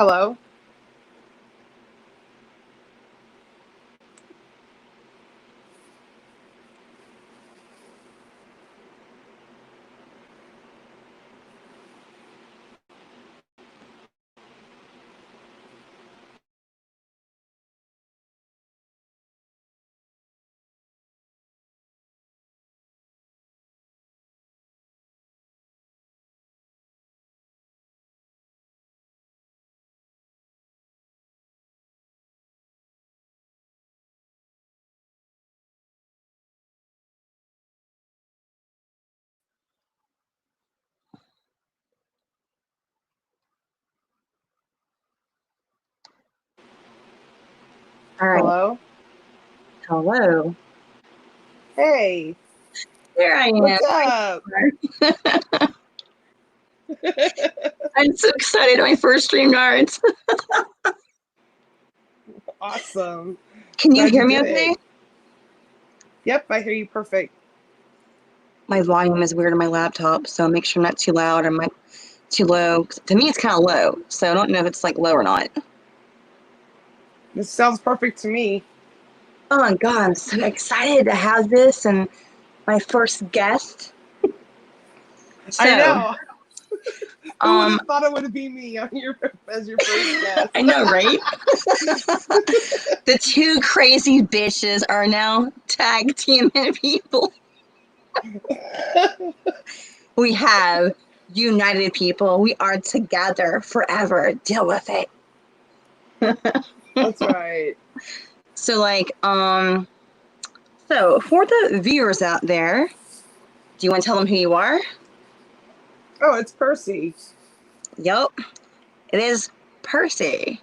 Hello? All right. Hello? Hello. Hey, There I what's am. up? I'm so excited. My first stream yards. Awesome. Can you Glad you hear me did it. okay? Yep, I hear you perfect. My volume is weird on my laptop, so make sure I'm not too loud or too low. To me, it's kind of low, so I don't know if it's like low or not. This sounds perfect to me. Oh my God, I'm so excited to have this and my first guest. I So, know. Who would have thought it would be me as your first guest? I know, right? The two crazy bitches are now tag teaming people. We have united people. We are together forever. Deal with it. That's right. So so for the viewers out there, do you want to tell them who you are? Oh, it's Percy. Yep, it is Percy.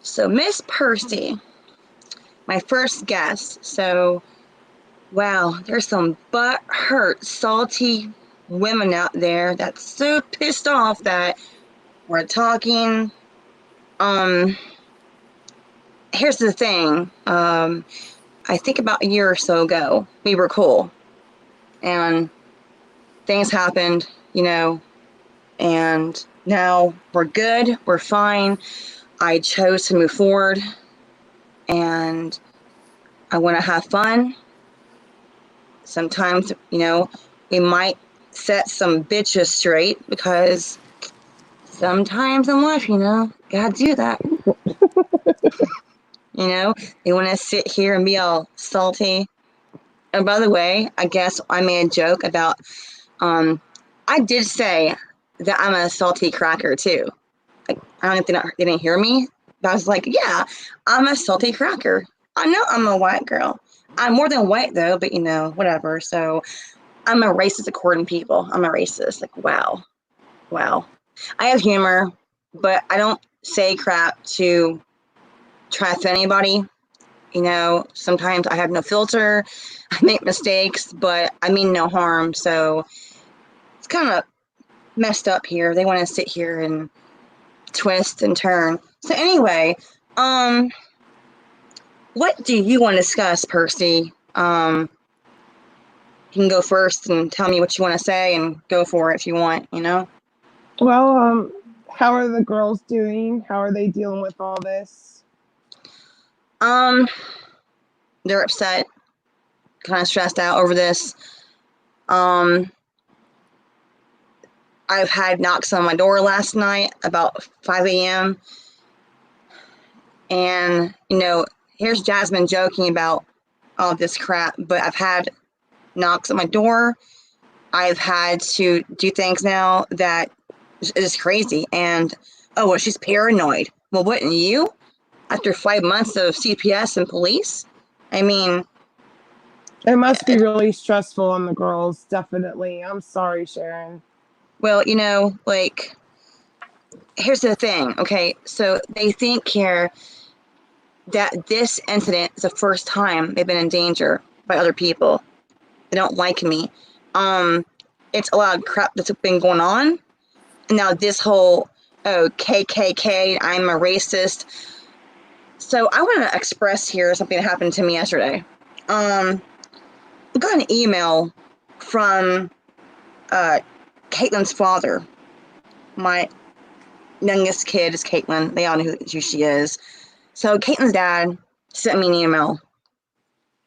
So Miss Percy, my first guest. So wow, there's some butt-hurt, salty women out there that's so pissed off that we're talking. Here's the thing. I think about a year or so ago, we were cool, and things happened, and now we're good, we're fine. I chose to move forward, and I want to have fun. Sometimes, we might set some bitches straight because sometimes in life, gotta do that. They want to sit here and be all salty. And by the way, I guess I made a joke about, I did say that I'm a salty cracker too. Like, I don't know if they didn't hear me, but I was like, yeah, I'm a salty cracker. I know I'm a white girl. I'm more than white though, but whatever. So I'm a racist according to people. I'm a racist. Like, wow. Wow. I have humor, but I don't say crap to try to offend anybody. Sometimes I have no filter. I make mistakes, but I mean no harm. So it's kind of messed up here. They want to sit here and twist and turn. So anyway, what do you want to discuss, Percy? You can go first and tell me what you want to say and go for it if you want, Well, how are the girls doing? How are they dealing with all this? They're upset, kind of stressed out over this. I've had knocks on my door last night about 5 a.m. And, here's Jasmine joking about all this crap, but I've had knocks on my door. I've had to do things now that is crazy. And, oh, well, she's paranoid. Well, wouldn't you? After 5 months of CPS and police? I mean, it must be really stressful on the girls, definitely. I'm sorry, Sharon. well, here's the thing, okay? So they think here that this incident is the first time they've been in danger by other people. They don't like me. It's a lot of crap that's been going on. And now this whole, KKK, I'm a racist. So I want to express here something that happened to me yesterday. I got an email from Caitlin's father, my youngest kid is Caitlin. They all know who she is. So Caitlin's dad sent me an email.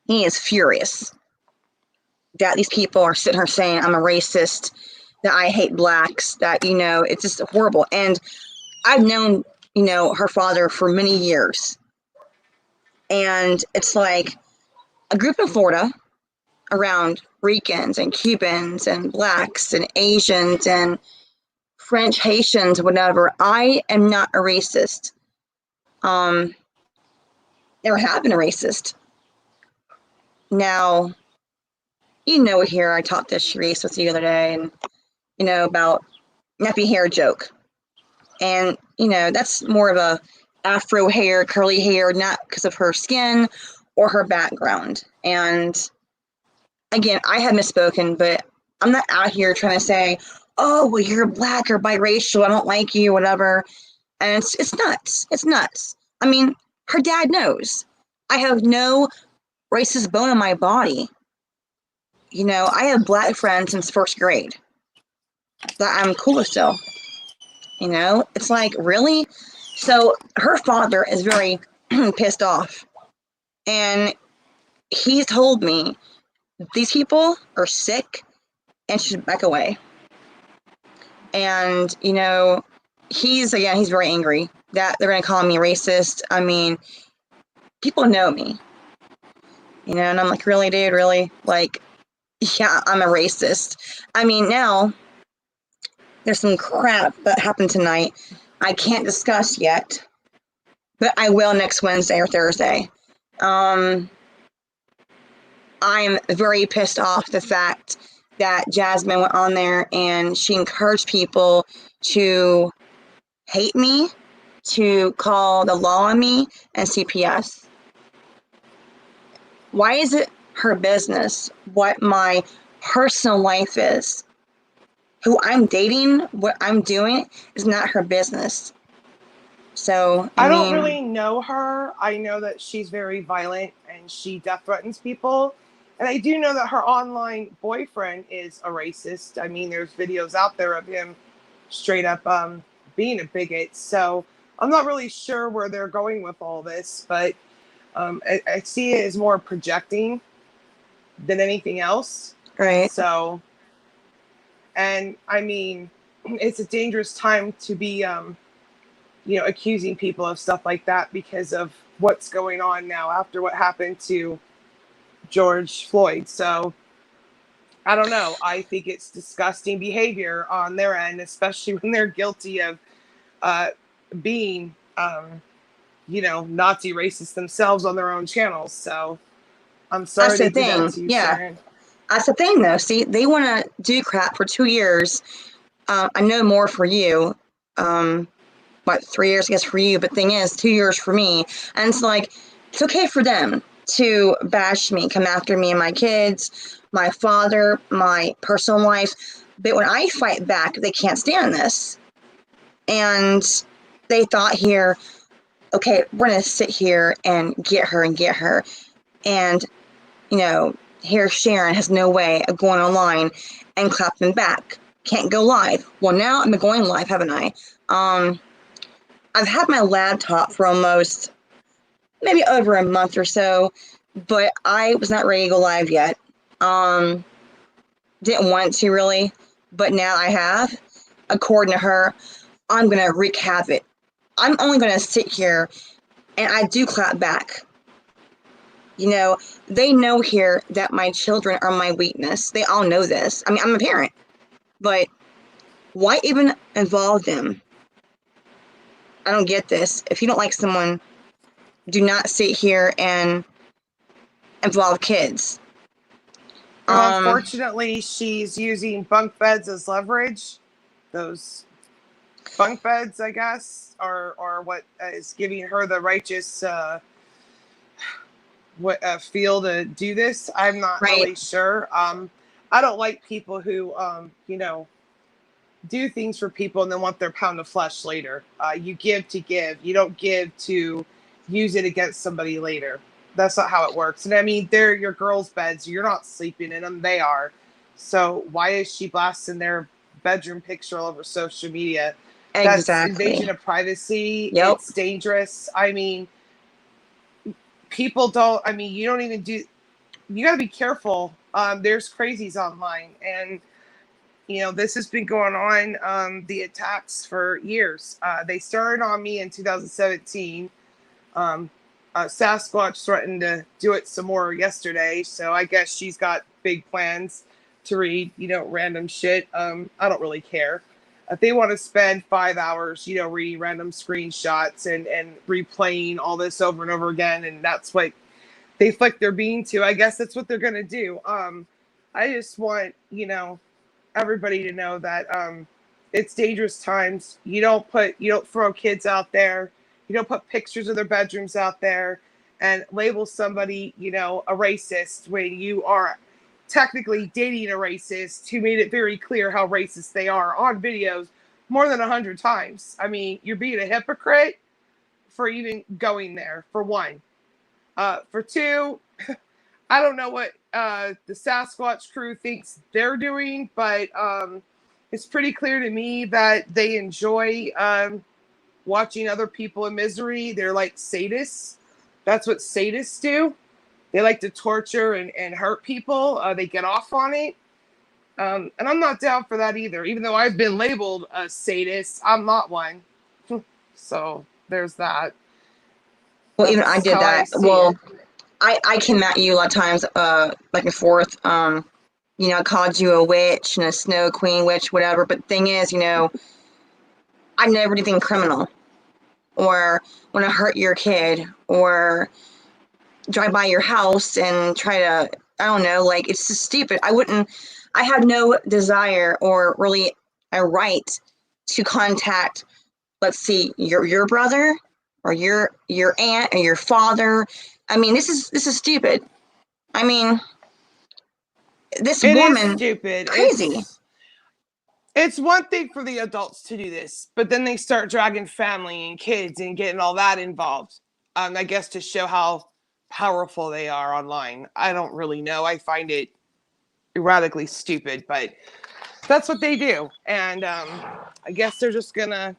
He is furious that these people are sitting here saying I'm a racist, that I hate blacks, that, you know, it's just horrible. And I've known, you know, her father for many years. And it's like a group in Florida around Ricans and Cubans and blacks and Asians and French, Haitians, whatever. I am not a racist. Never have been a racist. Now, you know, here I talked to Sharice with you the other day, and you know about nappy hair joke, and you know that's more of a afro hair, curly hair, not because of her skin or her background. And again, I have misspoken, but I'm not out here trying to say, oh, well, you're black or biracial, I don't like you, whatever. And it's nuts. It's nuts. I mean, her dad knows. I have no racist bone in my body. You know, I have black friends since first grade that I'm cool with still. You know, it's like, really? So her father is very pissed off. And he told me these people are sick and should back away. And, you know, he's very angry that they're going to call me racist. I mean, people know me, you know, and I'm like, really, dude, really? Like, yeah, I'm a racist. I mean, now there's some crap that happened tonight I can't discuss yet, but I will next Wednesday or Thursday. I'm very pissed off the fact that Jasmine went on there and she encouraged people to hate me, to call the law on me and CPS. Why is it her business what my personal life is? Who I'm dating, what I'm doing is not her business. So, I I don't mean, really know her. I know that she's very violent and she death threatens people. And I do know that her online boyfriend is a racist. I mean, there's videos out there of him straight up being a bigot. So I'm not really sure where they're going with all this, but I see it as more projecting than anything else. right. So, and I mean, it's a dangerous time to be you know, accusing people of stuff like that because of what's going on now after what happened to George Floyd. So I don't know. I think it's disgusting behavior on their end, especially when they're guilty of uh, being, you know, Nazi racists themselves on their own channels. So I'm sorry That's the they did that thing. to you, Yeah. Sharon. That's the thing, though. See, they want to do crap for 2 years. I know more for you. What, 3 years, I guess, for you. But thing is, 2 years for me. And it's like, it's okay for them to bash me, come after me and my kids, my father, my personal life. But when I fight back, they can't stand this. And they thought here, okay, we're going to sit here and get her and get her. And, you know, here Sharon has no way of going online and clapping back. Can't go live. Well, now I'm going live, haven't I? I've had my laptop for almost maybe over a month or so, but I was not ready to go live yet. Didn't want to really, but now I have. According to her, I'm gonna wreak havoc. I'm only gonna sit here and I do clap back. You know, they know here that my children are my weakness. They all know this. I mean, I'm a parent, but why even involve them? I don't get this. If you don't like someone, do not sit here and involve kids. Well, unfortunately, she's using bunk beds as leverage. Those bunk beds, I guess, or what is giving her the righteous what feel to do this. I'm not Right. really sure. I don't like people who you know, do things for people and then want their pound of flesh later. You give to give. You don't give to use it against somebody later. That's not how it works. And I mean, they're your girls' beds. You're not sleeping in them. They are. So why is she blasting their bedroom picture all over social media? That's Exactly. invasion of privacy. Yep. It's dangerous. I mean, people don't, I mean, you don't even do, you got to be careful. There's crazies online. And, you know, this has been going on, the attacks for years. They started on me in 2017. Um, Sasquatch threatened to do it some more yesterday. So I guess she's got big plans to read, you know, random shit. I don't really care. If they want to spend 5 hours, you know, reading random screenshots and replaying all this over and over again, and that's what they flick their bean to, I guess that's what they're going to do. I just want, you know, everybody to know that it's dangerous times. You don't throw kids out there. You don't put pictures of their bedrooms out there and label somebody, you know, a racist when you are technically dating a racist who made it very clear how racist they are on videos more than 100 times. I mean, you're being a hypocrite for even going there, for one. For two, I don't know what the Sasquatch crew thinks they're doing, but it's pretty clear to me that they enjoy watching other people in misery. They're like sadists. That's what sadists do. They like to torture and hurt people. They get off on it. And I'm not down for that either. Even though I've been labeled a sadist, I'm not one. So there's that. Well, even I That's did how I that. see Well, it. I came at you a lot of times, back and forth. You know, I called you a witch and a snow queen witch, whatever. But the thing is, you know, I never did anything criminal or want to hurt your kid or drive by your house and try to, I don't know, like it's just stupid. I had no desire or really a right to contact, let's see, your brother or your aunt or your father. I mean, this is stupid. I mean, this It is woman, stupid. crazy. It's one thing for the adults to do this, but then they start dragging family and kids and getting all that involved. I guess to show how powerful they are online. I don't really know. I find it erratically stupid, but that's what they do. And I guess they're just gonna,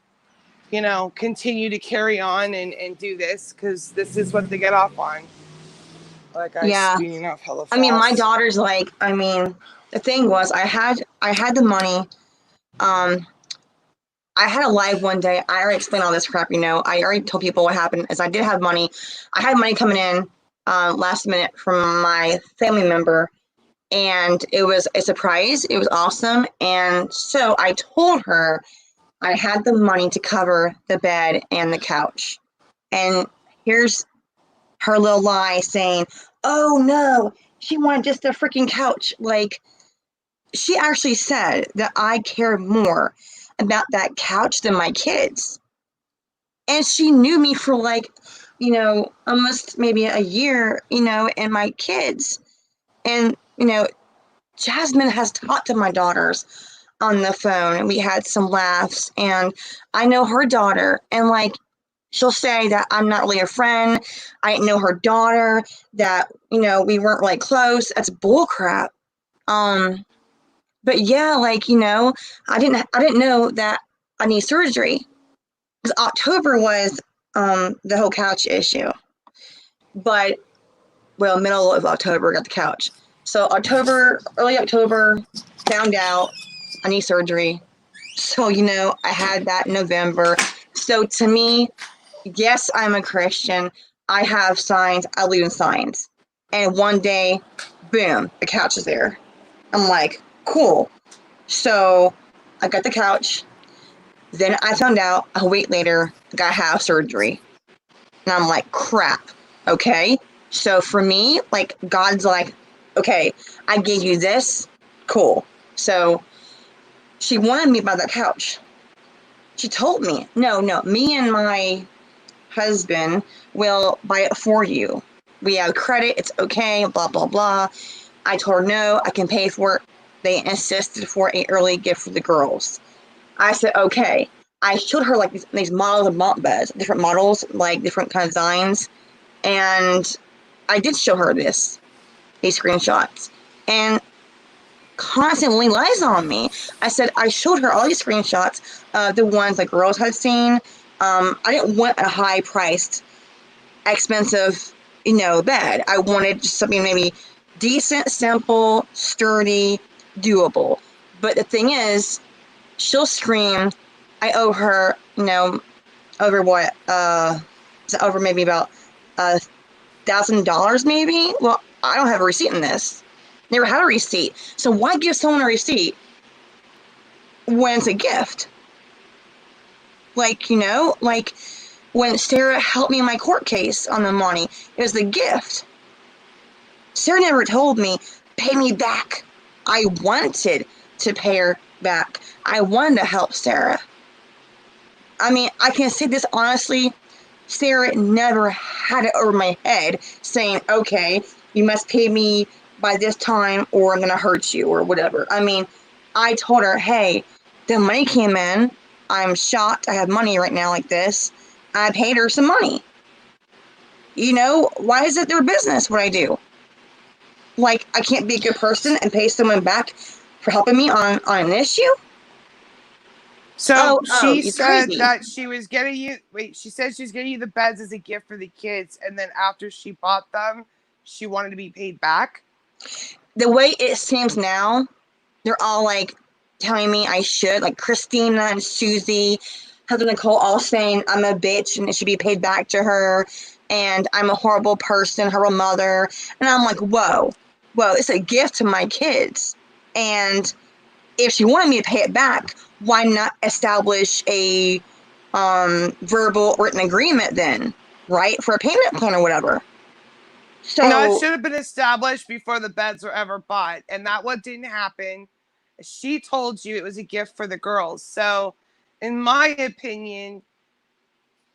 you know, continue to carry on and do this because this is what they get off on. Like I Yeah. speeding up hella I mean, my fast. daughter's like, I mean, the thing was I had the money. Um, I had a live one day. I already explained all this crap, you know. I already told people what happened is I did have money. I had money coming in last minute from my family member, and it was a surprise. It was awesome. And so I told her I had the money to cover the bed and the couch. And here's her little lie saying, oh no, she wanted just a freaking couch. Like, she actually said that I care more about that couch than my kids. And she knew me for like, you know, almost maybe a year, you know, and my kids. And, you know, Jasmine has talked to my daughters on the phone and we had some laughs. And I know her daughter, and like, she'll say that I'm not really a friend. I didn't know her daughter, that, you know, we weren't really close. That's bullcrap. Um, but yeah, like, you know, I didn't know that I need surgery. Because October was the whole couch issue. But well, middle of October got the couch. So October, early October, found out I need surgery. So, you know, I had that in November. So to me, yes, I'm a Christian. I have signs. I believe in signs. And one day, boom, the couch is there. I'm like, cool. So I got the couch. Then I found out a week later, I got to have surgery. And I'm like, crap. Okay. So for me, like, God's like, okay, I gave you this. Cool. So she wanted me by that couch. She told me, no, me and my husband will buy it for you. We have credit. It's okay. Blah, blah, blah. I told her, no, I can pay for it. They insisted for an early gift for the girls. I said, okay. I showed her like these models of bunk beds, different models, like different kind of designs. And I did show her these screenshots. And constantly lies on me. I said I showed her all these screenshots of the ones that girls had seen. I didn't want a high priced, expensive, bed. I wanted just something maybe decent, simple, sturdy, doable. But the thing is, she'll scream, I owe her, over what? Is it over maybe about $1,000 maybe? Well, I don't have a receipt in this. Never had a receipt. So why give someone a receipt when it's a gift? Like, like when Sara helped me in my court case on the money, it was the gift. Sara never told me, pay me back. I wanted to pay her back. I wanted to help Sara. I mean, I can say this honestly, Sara never had it over my head saying, okay, you must pay me by this time or I'm going to hurt you or whatever. I mean, I told her, hey, the money came in. I'm shocked. I have money right now like this. I paid her some money. Why is it their business what I do? Like, I can't be a good person and pay someone back for helping me on an issue? So she You said crazy. that she was getting you. Wait, she said she was getting you the beds as a gift for the kids, and then after she bought them, she wanted to be paid back. The way it seems now, they're all like telling me I should, like Christina and Susie, Heather Nicole, all saying I'm a bitch and it should be paid back to her, and I'm a horrible person, horrible mother, and I'm like, whoa, it's a gift to my kids, and if she wanted me to pay it back, why not establish a verbal written agreement then, right, for a payment plan or whatever? No, it So should have been established before the beds were ever bought, and that what didn't happen. She told you it was a gift for the girls. So, in my opinion,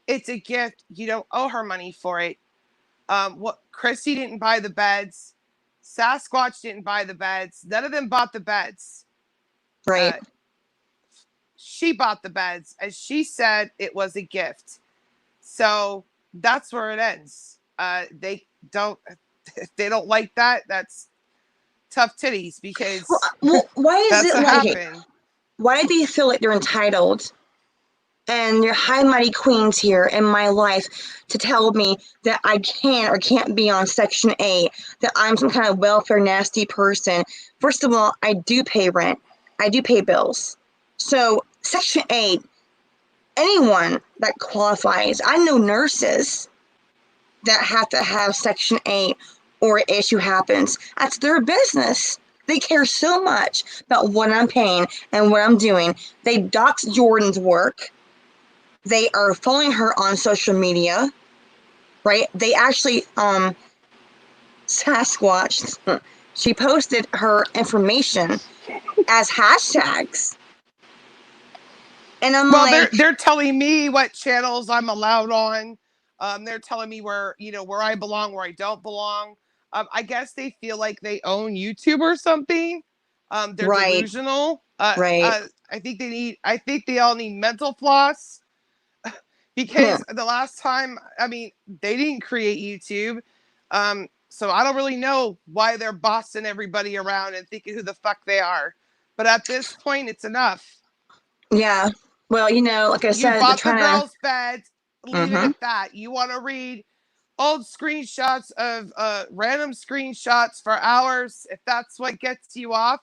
it's a gift. You don't owe her money for it. What Chrissy didn't buy the beds, Sasquatch didn't buy the beds. None of them bought the beds. right. Uh, she bought the beds, as she said it was a gift. So that's where it ends. They don't. If they don't like that, that's tough titties because Why is that's it what like, happened. why do you feel like they're entitled and they're high mighty queens here in my life to tell me that I can or can't be on Section 8, that I'm some kind of welfare nasty person? First of all, I do pay rent. I do pay bills. So Section 8, anyone that qualifies, I know nurses that have to have Section 8 or an issue happens. That's their business. They care so much about what I'm paying and what I'm doing. They dox Jordan's work. They are following her on social media, right? They actually, Sasquatch, she posted her information as hashtags. And I'm Well, like, they're telling me what channels I'm allowed on. They're telling me where I belong, where I don't belong. I guess they feel like they own YouTube or something. They're right, delusional. right. I think they all need mental floss because the last time, I mean, they didn't create YouTube. So I don't really know why they're bossing everybody around and thinking who the fuck they are. But at this point, it's enough. Yeah. Well, like I You said, they're bought the trying to. girls' bed. Leave it Mm-hmm. at that. You want to read old screenshots of random screenshots for hours. If that's what gets you off,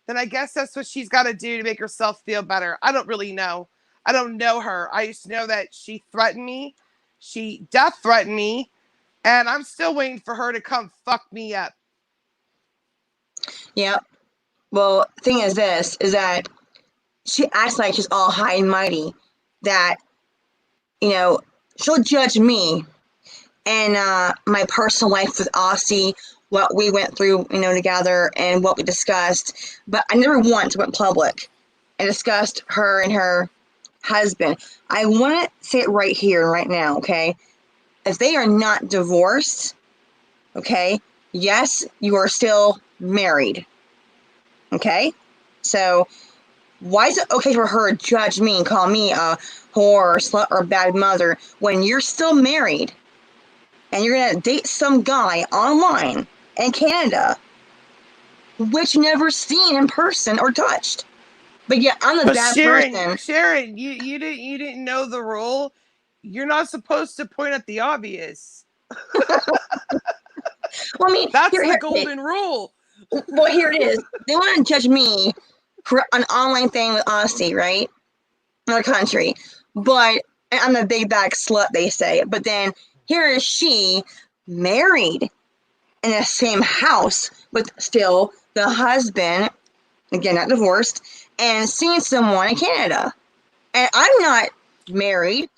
then I guess that's what she's got to do to make herself feel better. I don't really know. I don't know her. I just know that she threatened me. She death threatened me. And I'm still waiting for her to come fuck me up. Yep. Well, thing is this, is that she acts like she's all high and mighty, that, she'll judge me and my personal life with Aussie, what we went through, together and what we discussed. But I never once went public and discussed her and her husband. I want to say it right here, right now, okay? If they are not divorced, okay, yes, you are still married, okay? So why is it okay for her to judge me and call me a whore or slut or bad mother when you're still married and you're going to date some guy online in Canada? which never seen in person or touched. But yeah, I'm the But bad Sharon, person. Sharon, you didn't know the rule. You're not supposed to point at the obvious. Well, I mean, That's here, the okay. golden rule. Well, here it is. They want to judge me for an online thing with honesty, right? In our country. But I'm a big bag slut, they say. But then here is she married in the same house with still the husband, again, not divorced, and seeing someone in Canada. And I'm not married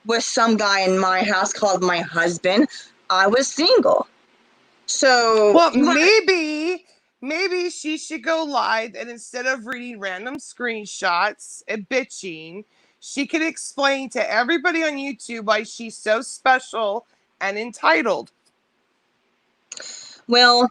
with some guy in my house called my husband. I was single. So, Well, maybe she should go live, and instead of reading random screenshots and bitching, she could explain to everybody on YouTube why she's so special and entitled. well,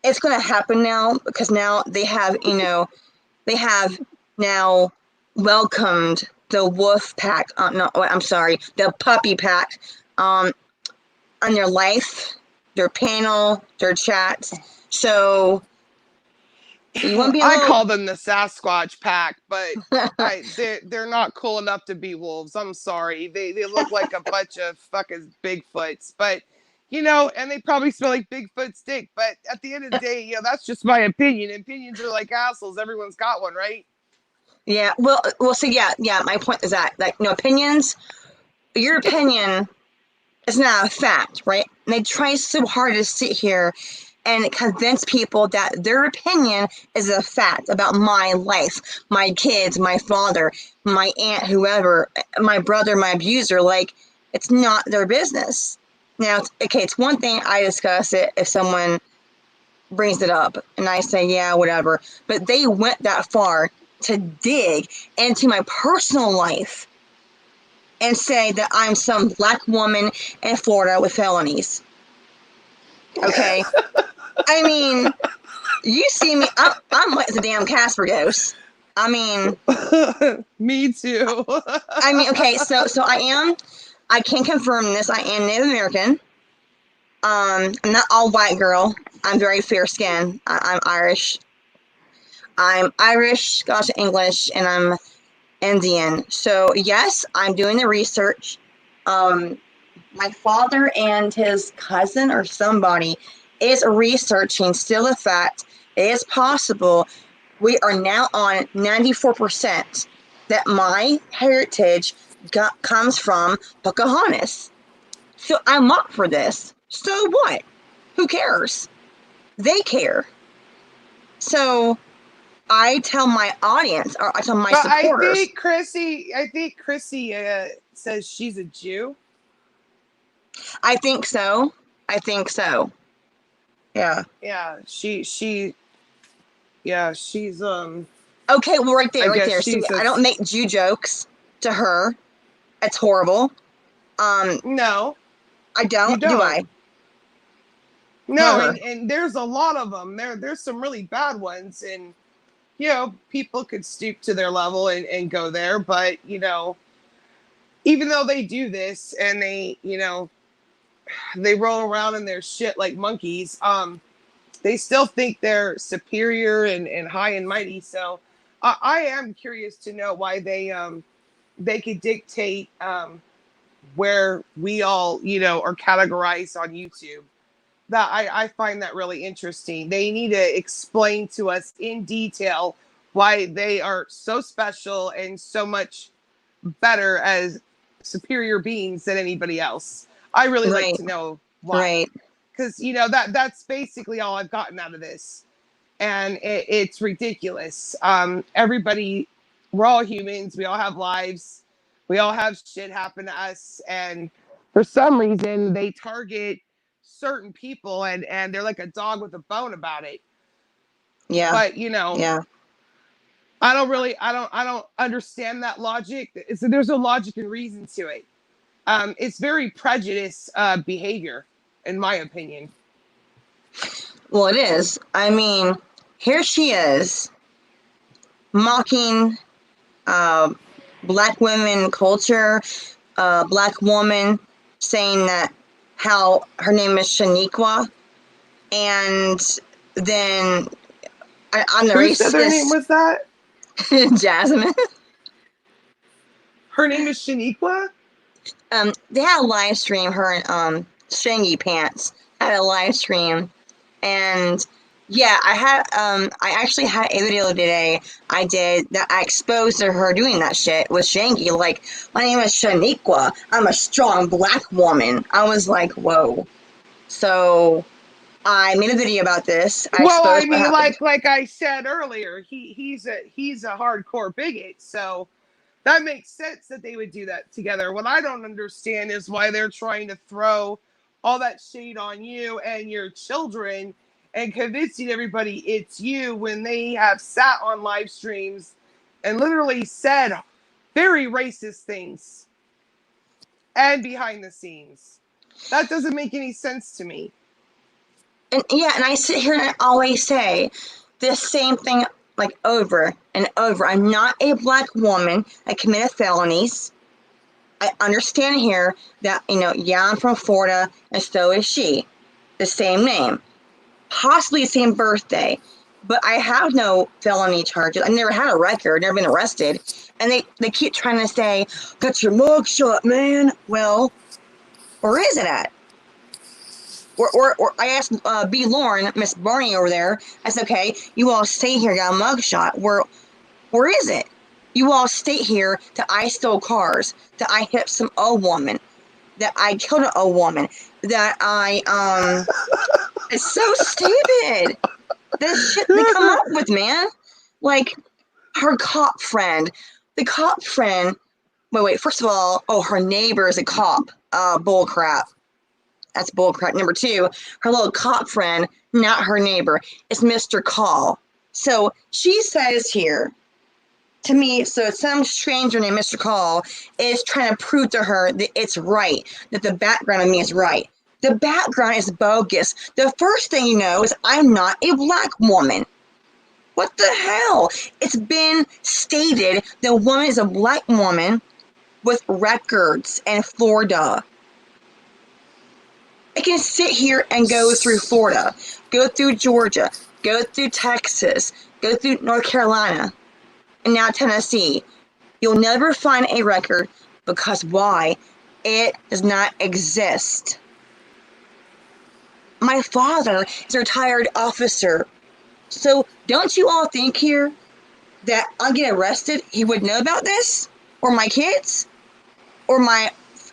it's going to happen now because now they have, they have now welcomed the wolf pack. No, I'm sorry, the puppy pack on their life, their panel, their chats. So you want to be a I little. call them the Sasquatch pack, but they're not cool enough to be wolves. I'm sorry. They look like a bunch of fucking Bigfoots, but and they probably smell like Bigfoot's dick. But at the end of the day, that's just my opinion. Opinions are like assholes. Everyone's got one, right? Yeah, well. So yeah. My point is that, like, opinions. Your opinion is not a fact, right? And they try so hard to sit here and convince people that their opinion is a fact about my life, my kids, my father, my aunt, whoever, my brother, my abuser. Like, it's not their business. Now, it's one thing I discuss it if someone brings it up and I say, yeah, whatever. But they went that far to dig into my personal life and say that I'm some black woman in Florida with felonies. Okay? I mean, you see me, I'm like the damn Casper ghost. I mean, Me too. okay, so I can confirm this, I am Native American. I'm not all white girl. I'm very fair skinned. I'm Irish. I'm Irish, Scottish, English, and I'm Indian. So yes, I'm doing the research. My father and his cousin or somebody is researching still the fact it is possible we are now on 94% that my heritage comes from Pocahontas. So I'm up for this. So what? Who cares? They care. So I tell my audience, or I tell my But supporters. I think Chrissy says she's a Jew. I think so. I think so. Yeah. Yeah, yeah, she's Okay, well, right I there, right guess there. See, she's I a don't make Jew jokes to her. It's horrible. no, I you don't. Do don't. I? No, Never. and there's a lot of them. There's some really bad ones, and people could stoop to their level and go there, but even though they do this and they roll around in their shit like monkeys, they still think they're superior and high and mighty. So I am curious to know why they could dictate where we all are categorized on YouTube. That I find that really interesting. They need to explain to us in detail why they are so special and so much better as superior beings than anybody else. I really like Right. to know why, Right. because that's basically all I've gotten out of this, and it's ridiculous. Everybody, we're all humans. We all have lives. We all have shit happen to us, and for some reason they target certain people, and they're like a dog with a bone about it. Yeah. But Yeah. I don't understand that logic. There's no logic and reason to it. It's very prejudiced behavior, in my opinion. Well, it is. I mean, here she is mocking uh, black women culture, black woman saying that how her name is Shaniqua, and then I'm the Who said their name racist. was that? Jasmine. Her name is Shaniqua? They had a live stream, her and Shangy Pants had a live stream, and yeah, I actually had a video today I did that I exposed to her doing that shit with Shangy, like, my name is Shaniqua, I'm a strong black woman. I was like, whoa. So I made a video about this. I Well, I exposed what mean, happened. like I said earlier, he's a hardcore bigot, so that makes sense that they would do that together. What I don't understand is why they're trying to throw all that shade on you and your children and convincing everybody it's you when they have sat on live streams and literally said very racist things and behind the scenes. That doesn't make any sense to me. And yeah, and I sit here and I always say this same thing like over and over. I'm not a black woman. I committed felonies. I understand here that, yeah, I'm from Florida and so is she. The same name. Possibly the same birthday. But I have no felony charges. I never had a record, never been arrested. And they keep trying to say, that's your mugshot, man. Well, where is it at? Or I asked B. Lauren, Miss Barney over there, I said, okay, you all stay here, got a mugshot. Where is it? You all state here that I stole cars, that I hit some old woman, that I killed an old woman, that it's so stupid. This shit they come up with, man. Like, her cop friend. The cop friend, wait, first of all, her neighbor is a cop. Bull crap. That's bullcrap. Number two, her little cop friend, not her neighbor, is Mr. Call. So she says here to me, so some stranger named Mr. Call is trying to prove to her that it's right, that the background of me is right. The background is bogus. The first thing you know is I'm not a black woman. What the hell? It's been stated the woman is a black woman with records in Florida. I can sit here and go through Florida, go through Georgia, go through Texas, go through North Carolina, and now Tennessee. You'll never find a record because why? It does not exist. My father is a retired officer. So don't you all think here that I'll get arrested, he would know about this? Or my kids? Or my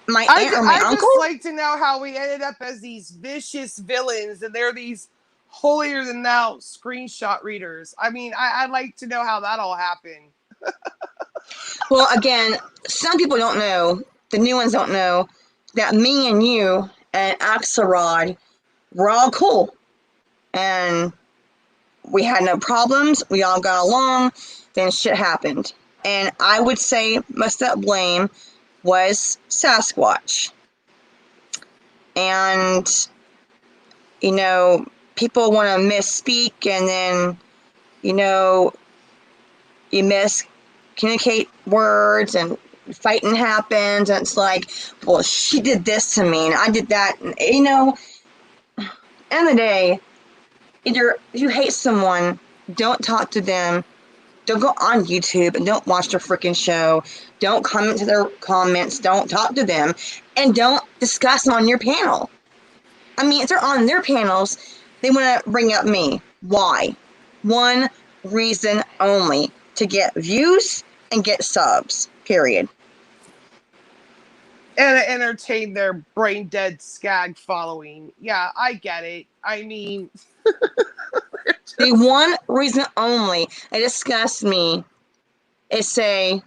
aunt or my I uncle? just like to know how we ended up as these vicious villains and they're these holier than thou screenshot readers. I mean, I'd like to know how that all happened. Well, again, some people don't know, the new ones don't know, that me and you and Axelrod were all cool. And we had no problems. We all got along. Then shit happened. And I would say most of that blame was Sasquatch. And, people want to misspeak and then, you miscommunicate words and fighting happens. And it's like, well, she did this to me and I did that. And, end of the day, either if you hate someone, don't talk to them. Don't go on YouTube and don't watch their freaking show. Don't comment to their comments. Don't talk to them. And don't discuss them on your panel. I mean, if they're on their panels, they want to bring up me. Why? One reason only. To get views and get subs. Period. And entertain their brain dead skag following. Yeah, I get it. I mean, The one reason only it disgusts me is say,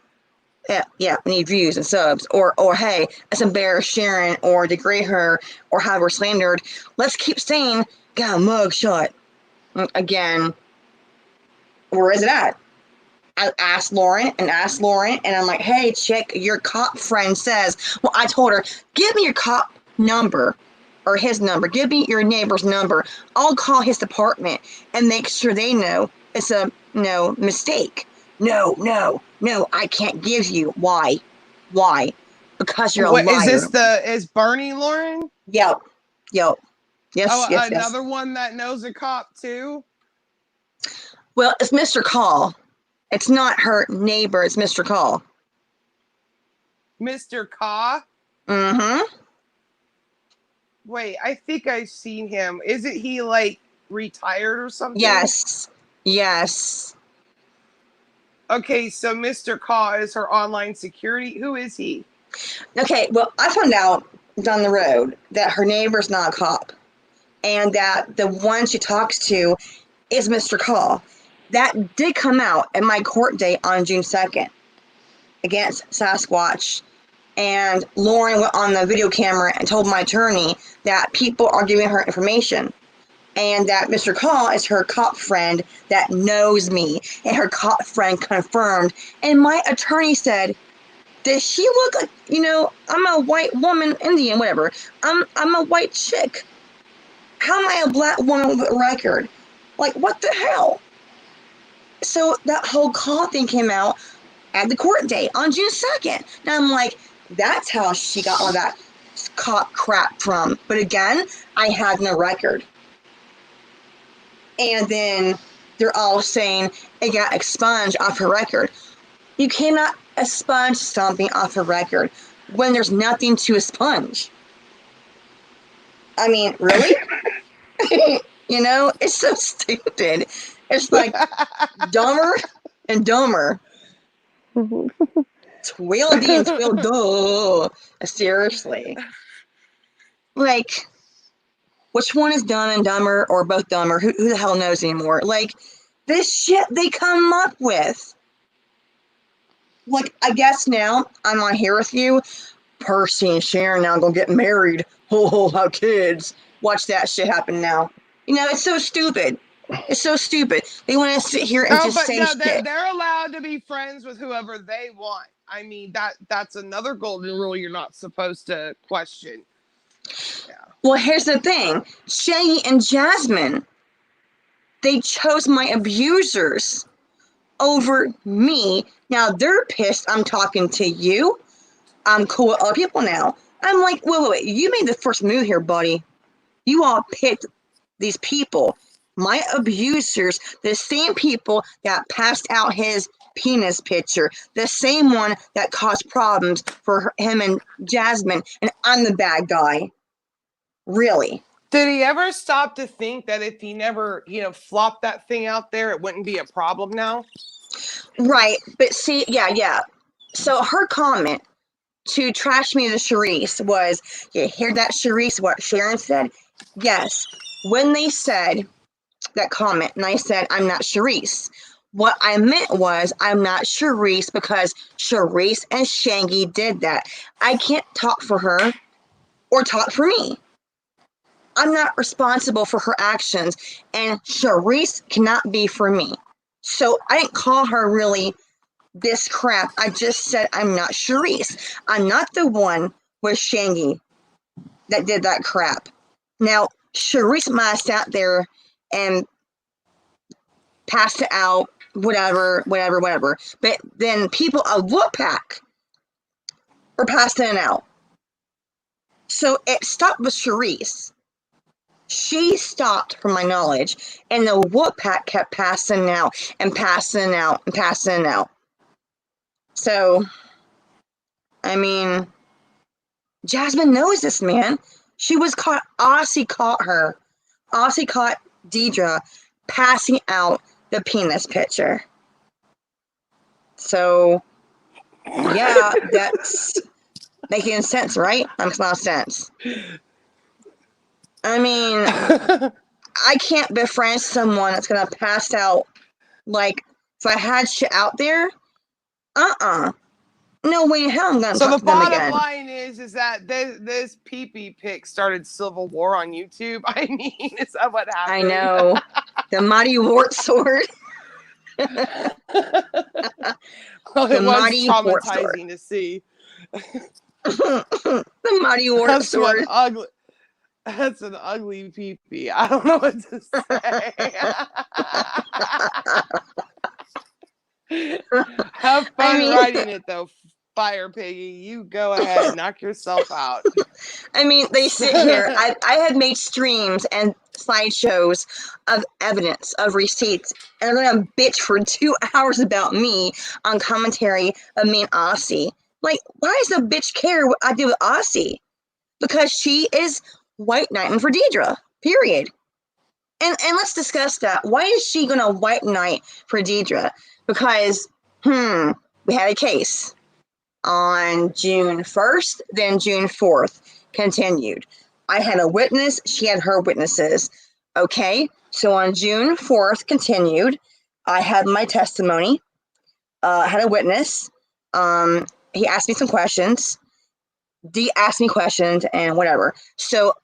yeah, we need views and subs, or hey, let's embarrass Sharon or degrade her or have her slandered. Let's keep saying, got a mugshot. Again, where is it at? I asked Lauren, and I'm like, hey, chick, your cop friend says, well, I told her, give me your cop number or his number. Give me your neighbor's number. I'll call his department and make sure they know it's a mistake. No, I can't give you. Why? Because you're a liar. Is Bernie Lauren? Yep. Yes, Oh, yes. another one that knows a cop too? Well, it's Mr. Call. It's not her neighbor. It's Mr. Call. Mr. Ka? Mm-hmm. Wait, I think I've seen him. Isn't he like retired or something? Yes. Yes. Okay, so Mr. Ka is her online security. Who is he? Okay, well, I found out down the road that her neighbor's not a cop and that the one she talks to is Mr. Call. That did come out at my court date on June 2nd against Sasquatch. And Lauren went on the video camera and told my attorney that people are giving her information and that Mr. Call is her cop friend that knows me. And her cop friend confirmed. And my attorney said, does she look like, I'm a white woman, Indian, whatever. I'm a white chick. How am I a black woman with a record? Like, what the hell? So that whole call thing came out at the court date on June 2nd. Now I'm like, that's how she got all that cop crap from. But again, I had no record. And then they're all saying it got expunged off her record. You cannot expunge something off a record when there's nothing to expunge. I mean, really? It's so stupid. It's like dumber and dumber. Tweedledee and Tweedledoo. Seriously. Like, which one is dumb and dumber or both dumber? Who the hell knows anymore? Like, this shit they come up with. Like, I guess now I'm on here with you. Percy and Sharon now gonna get married. Oh, have kids. Watch that shit happen now. It's so stupid. It's so stupid. They want to sit here and just say shit. They're allowed to be friends with whoever they want. I mean, that's another golden rule you're not supposed to question. Yeah. Well, here's the thing. Shaggy and Jasmine, they chose my abusers over me. Now they're pissed I'm talking to you. I'm cool with other people now. I'm like, wait. You made the first move here, buddy. You all picked these people. My abusers, the same people that passed out his penis picture, the same one that caused problems for him and Jasmine, and I'm the bad guy. Really? Did he ever stop to think that if he never, flopped that thing out there, it wouldn't be a problem now? Right, but see, yeah. So her comment to trash me to Charisse was, you hear that, Charisse, what Sharon said? Yes. When they said that comment, and I said, I'm not Charisse. What I meant was, I'm not Charisse because Charisse and Shaggy did that. I can't talk for her or talk for me. I'm not responsible for her actions, and Charisse cannot be for me. So I didn't call her really this crap. I just said I'm not Charisse. I'm not the one with Shaggy that did that crap. Now, Charisse might have sat there and passed it out, whatever. But then people of Wolfpack were passing it out. So it stopped with Charisse. She stopped, from my knowledge, and the Wolfpack kept passing out and passing out and passing out. So, I mean, Jasmine knows this, man. She was caught. Aussie caught her. Aussie caught Deidre passing out the penis picture. So, yeah, that's making sense, right? That makes a lot of sense. I mean, I can't befriend someone that's going to pass out. Like, if I had shit out there, no way in hell I'm going to talk to them again. So the bottom line is that this pee-pee pic started civil war on YouTube. I mean, is that what happened? I know. The mighty wart sword. Well, it was traumatizing to see. The mighty wart sword. That's an ugly pee-pee. I don't know what to say. Have fun writing it, though. fire, Piggy. You go ahead, knock yourself out. I mean, they sit here. I had made streams and slideshows of evidence, of receipts, and they're gonna bitch for 2 hours about me on commentary of me and Aussie. Like, why does the bitch care what I do with Aussie? Because she is white knighting for Deidre. Period. And let's discuss that. Why is she gonna white knight for Deidre? Because we had a case on June 1st, then June 4th continued. I had a witness, she had her witnesses. Okay, so on June 4th continued, I had my testimony, had a witness, he asked me some questions, Dee asked me questions, and whatever. So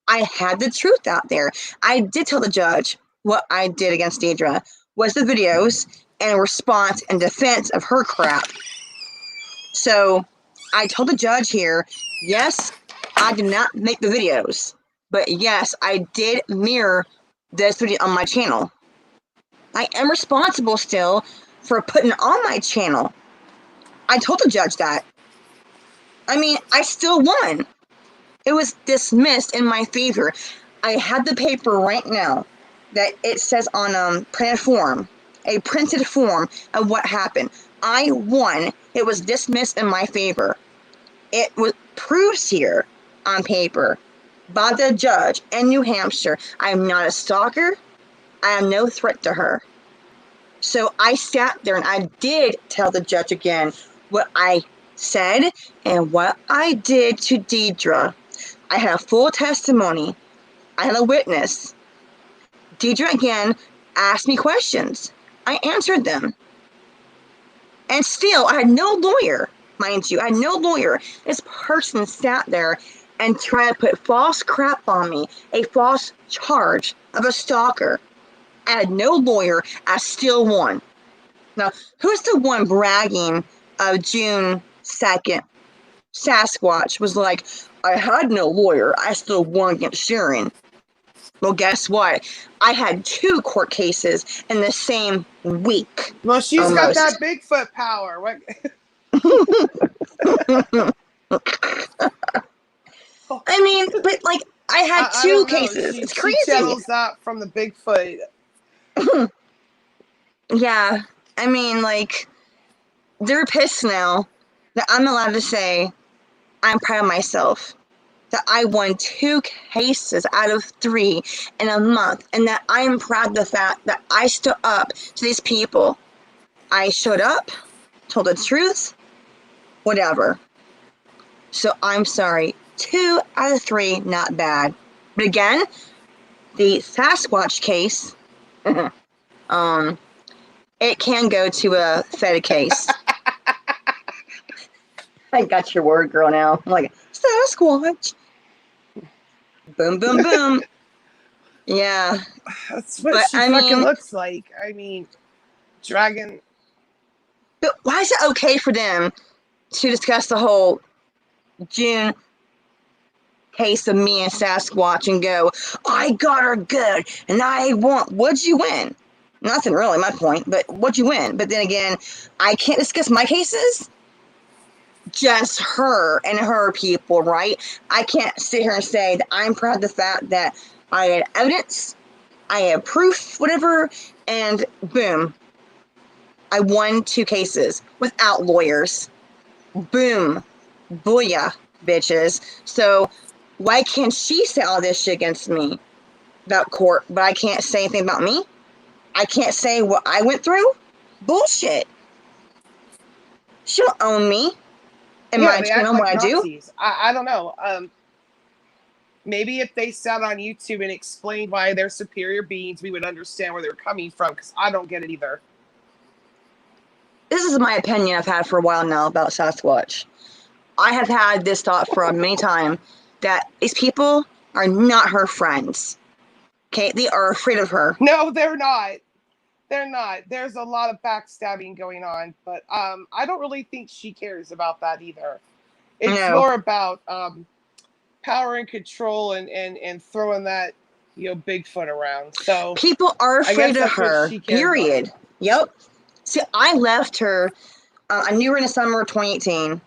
I had the truth out there. I did tell the judge what I did against Deidre was the videos and a response and defense of her crap. So I told the judge here, yes, I did not make the videos, but yes, I did mirror this video on my channel. I am responsible still for putting it on my channel. I told the judge that. I mean, I still won. It was dismissed in my favor. I had the paper right now that it says on printed form, a printed form of what happened. I won. It was dismissed in my favor. It was proves here on paper by the judge in New Hampshire. I am not a stalker. I am no threat to her. So I sat there and I did tell the judge again what I said and what I did to Deidre. I had a full testimony. I had a witness. Deidre again asked me questions. I answered them. And still, I had no lawyer, mind you. I had no lawyer. This person sat there and tried to put false crap on me, a false charge of a stalker. I had no lawyer. I still won. Now, who's the one bragging of June 2nd? Sasquatch was like, I had no lawyer. I still won against Sharon. Well, guess what? I had 2 court cases in the same week. Well, she's almost. got that Bigfoot power. What? I mean, but like, I had two cases. She, it's crazy. She channels that from the Bigfoot. Yeah, I mean, like, they're pissed now that I'm allowed to say I'm proud of myself. That I won 2 cases out of 3 in a month, and that I am proud of the fact that I stood up to these people. I showed up, told the truth, whatever. So I'm sorry. 2 out of 3, not bad. But again, the Sasquatch case, it can go to a FED case. I got your word, girl, now. I'm like, Sasquatch. Boom, boom, boom. Yeah. That's what she fucking looks like. I mean, dragon. But why is it okay for them to discuss the whole June case of me and Sasquatch and go, I got her good, and I won. What'd you win? Nothing really, my point, but what'd you win? But then again, I can't discuss my cases. Just her and her people, right? I can't sit here and say that I'm proud of the fact that I had evidence, I have proof, whatever, and boom. I won 2 cases without lawyers. Boom. Booyah, bitches. So why can't she say all this shit against me about court, but I can't say anything about me? I can't say what I went through? Bullshit. She don't own me. And my channel, what I do? I don't know. Maybe if they sat on YouTube and explained why they're superior beings, we would understand where they're coming from, because I don't get it either. This is my opinion I've had for a while now about Sasquatch. I have had this thought for a many time that these people are not her friends. Okay? They are afraid of her. No, they're not. They're not. There's a lot of backstabbing going on, but I don't really think she cares about that either. It's more about power and control and throwing that, Bigfoot around. So people are afraid of her. Period. Yep. See, I left her I knew her in the summer of 2018,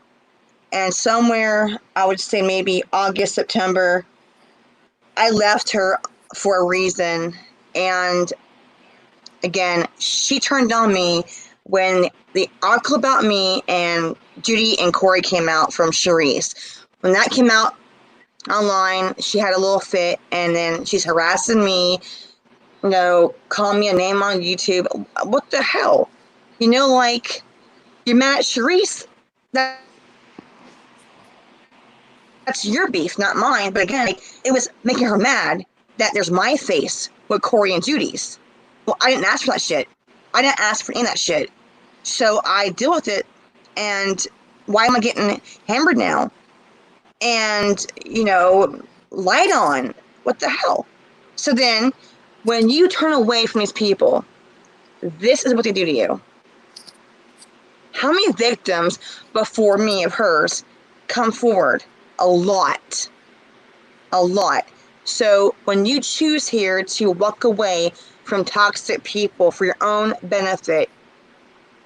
and somewhere, I would say maybe August, September, I left her for a reason. And again, she turned on me when the article about me and Judy and Corey came out from Charisse. When that came out online, she had a little fit, and then she's harassing me, calling me a name on YouTube. What the hell? Like, you're mad at Charisse? That's your beef, not mine. But again, it was making her mad that there's my face with Corey and Judy's. Well, I didn't ask for that shit. I didn't ask for any of that shit. So I deal with it, and why am I getting hammered now? And, light on. What the hell? So then, when you turn away from these people, this is what they do to you. How many victims before me of hers come forward? A lot. A lot. So when you choose here to walk away from toxic people for your own benefit,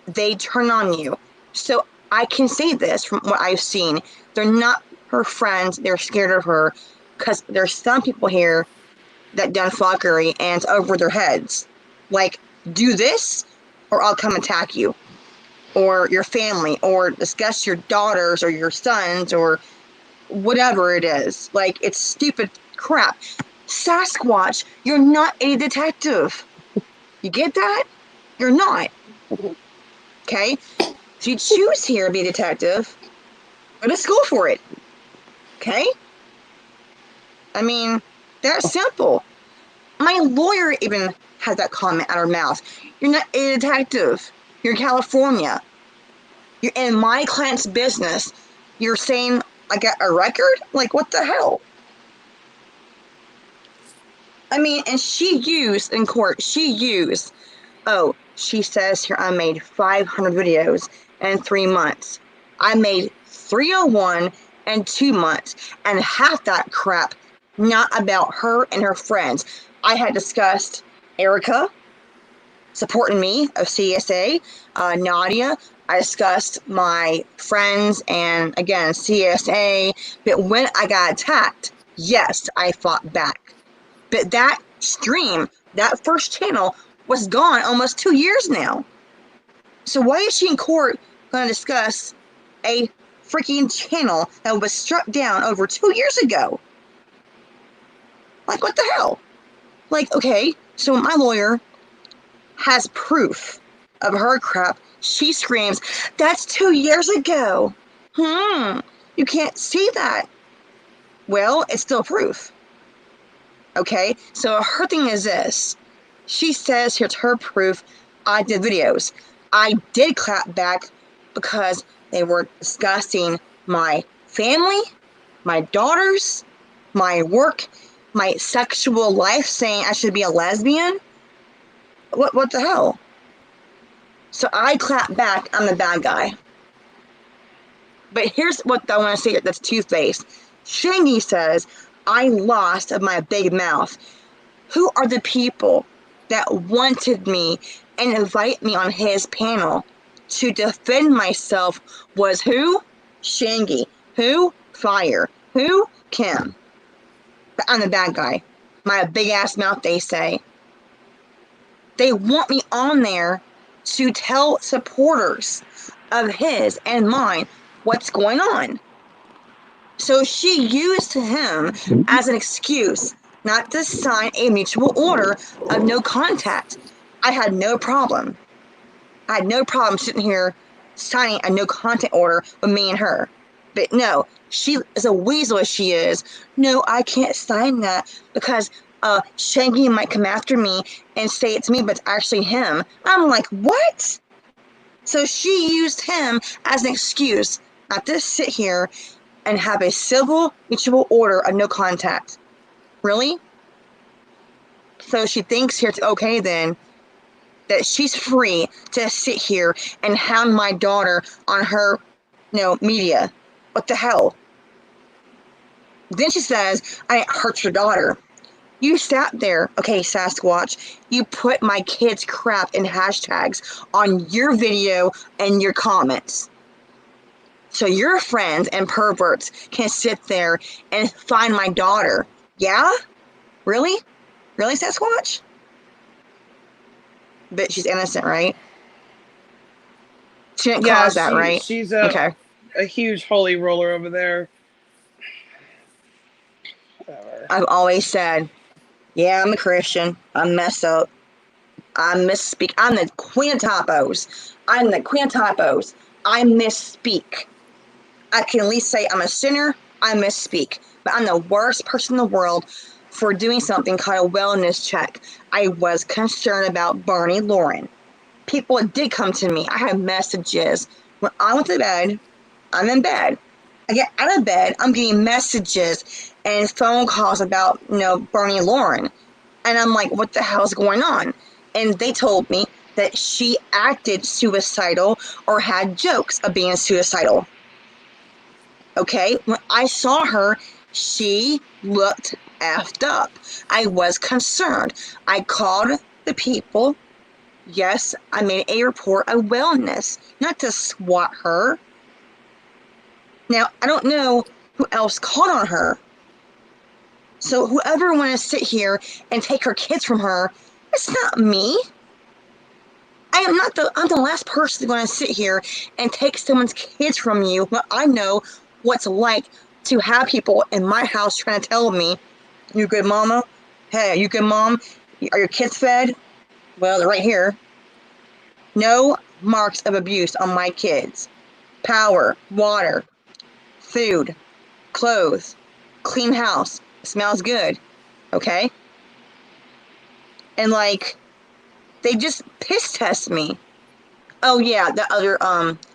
they turn on you. So I can say this from what I've seen. They're not her friends. They're scared of her because there's some people here that done fuckery and it's over their heads. Like, do this or I'll come attack you. Or your family, or discuss your daughters or your sons or whatever it is. Like, it's stupid crap. Sasquatch, you're not a detective. You get that? You're not. Okay? If you choose here to be a detective, let's go for it. Okay? I mean, that's simple. My lawyer even had that comment out of her mouth. You're not a detective. You're in California. You're in my client's business. You're saying I got a record? Like, what the hell? I mean, and she used in court, she says here I made 500 videos in 3 months. I made 301 in 2 months, and half that crap not about her and her friends. I had discussed Erica supporting me of CSA, Nadia. I discussed my friends and, again, CSA. But when I got attacked, yes, I fought back. But that stream, that first channel, was gone almost 2 years now. So why is she in court going to discuss a freaking channel that was struck down over 2 years ago? Like, what the hell? Like, okay, so my lawyer has proof of her crap. She screams, that's 2 years ago. You can't see that. Well, it's still proof. Okay, so her thing is this. She says here's her proof. I did videos. I did clap back because they were discussing my family, my daughters, my work, my sexual life, saying I should be a lesbian. What the hell? So I clap back. I'm the bad guy. But here's what I want to say that's two-faced. Shangy says, I lost of my big mouth. Who are the people that wanted me and invite me on his panel to defend myself? Was who? Shangy. Who? Fire. Who? Kim. But I'm the bad guy. My big ass mouth, they say. They want me on there to tell supporters of his and mine what's going on. So she used him as an excuse not to sign a mutual order of no contact. I had no problem. I had no problem sitting here signing a no contact order with me and her. But no, she is a weasel as she is. No, I can't sign that because Shangy might come after me and say it's me, but it's actually him. I'm like, what? So she used him as an excuse not to sit here and have a civil mutual order of no contact. Really? So she thinks here it's okay then that she's free to sit here and hound my daughter on her, media. What the hell? Then she says, I didn't hurt your daughter. You sat there, okay, Sasquatch, you put my kids' crap in hashtags on your video and your comments. So your friends and perverts can sit there and find my daughter. Yeah? Really? Really, Sasquatch? But she's innocent, right? She didn't Yeah, cause that, right? she's Okay. a huge holy roller over there. Whatever. I've always said, yeah, I'm a Christian. I mess up. I misspeak. I'm the queen of typos. I'm the queen of typos. I misspeak. I can at least say I'm a sinner. I misspeak. But I'm the worst person in the world for doing something called a wellness check. I was concerned about Barney Lauren. People did come to me. I had messages. When I went to bed, I'm in bed. I get out of bed, I'm getting messages and phone calls about, Barney Lauren. And I'm like, what the hell's going on? And they told me that she acted suicidal or had jokes of being suicidal. Okay? When I saw her, she looked effed up. I was concerned. I called the people. Yes, I made a report of wellness, not to swat her. Now, I don't know who else called on her. So whoever wanted to sit here and take her kids from her, it's not me. I'm the last person going to sit here and take someone's kids from you. But I know what's like to have people in my house trying to tell me, you good mama? Hey, you good mom? Are your kids fed? Well, they're right here. No marks of abuse on my kids. Power, water, food, clothes, clean house, smells good, okay? And they just piss test me. Oh yeah, the other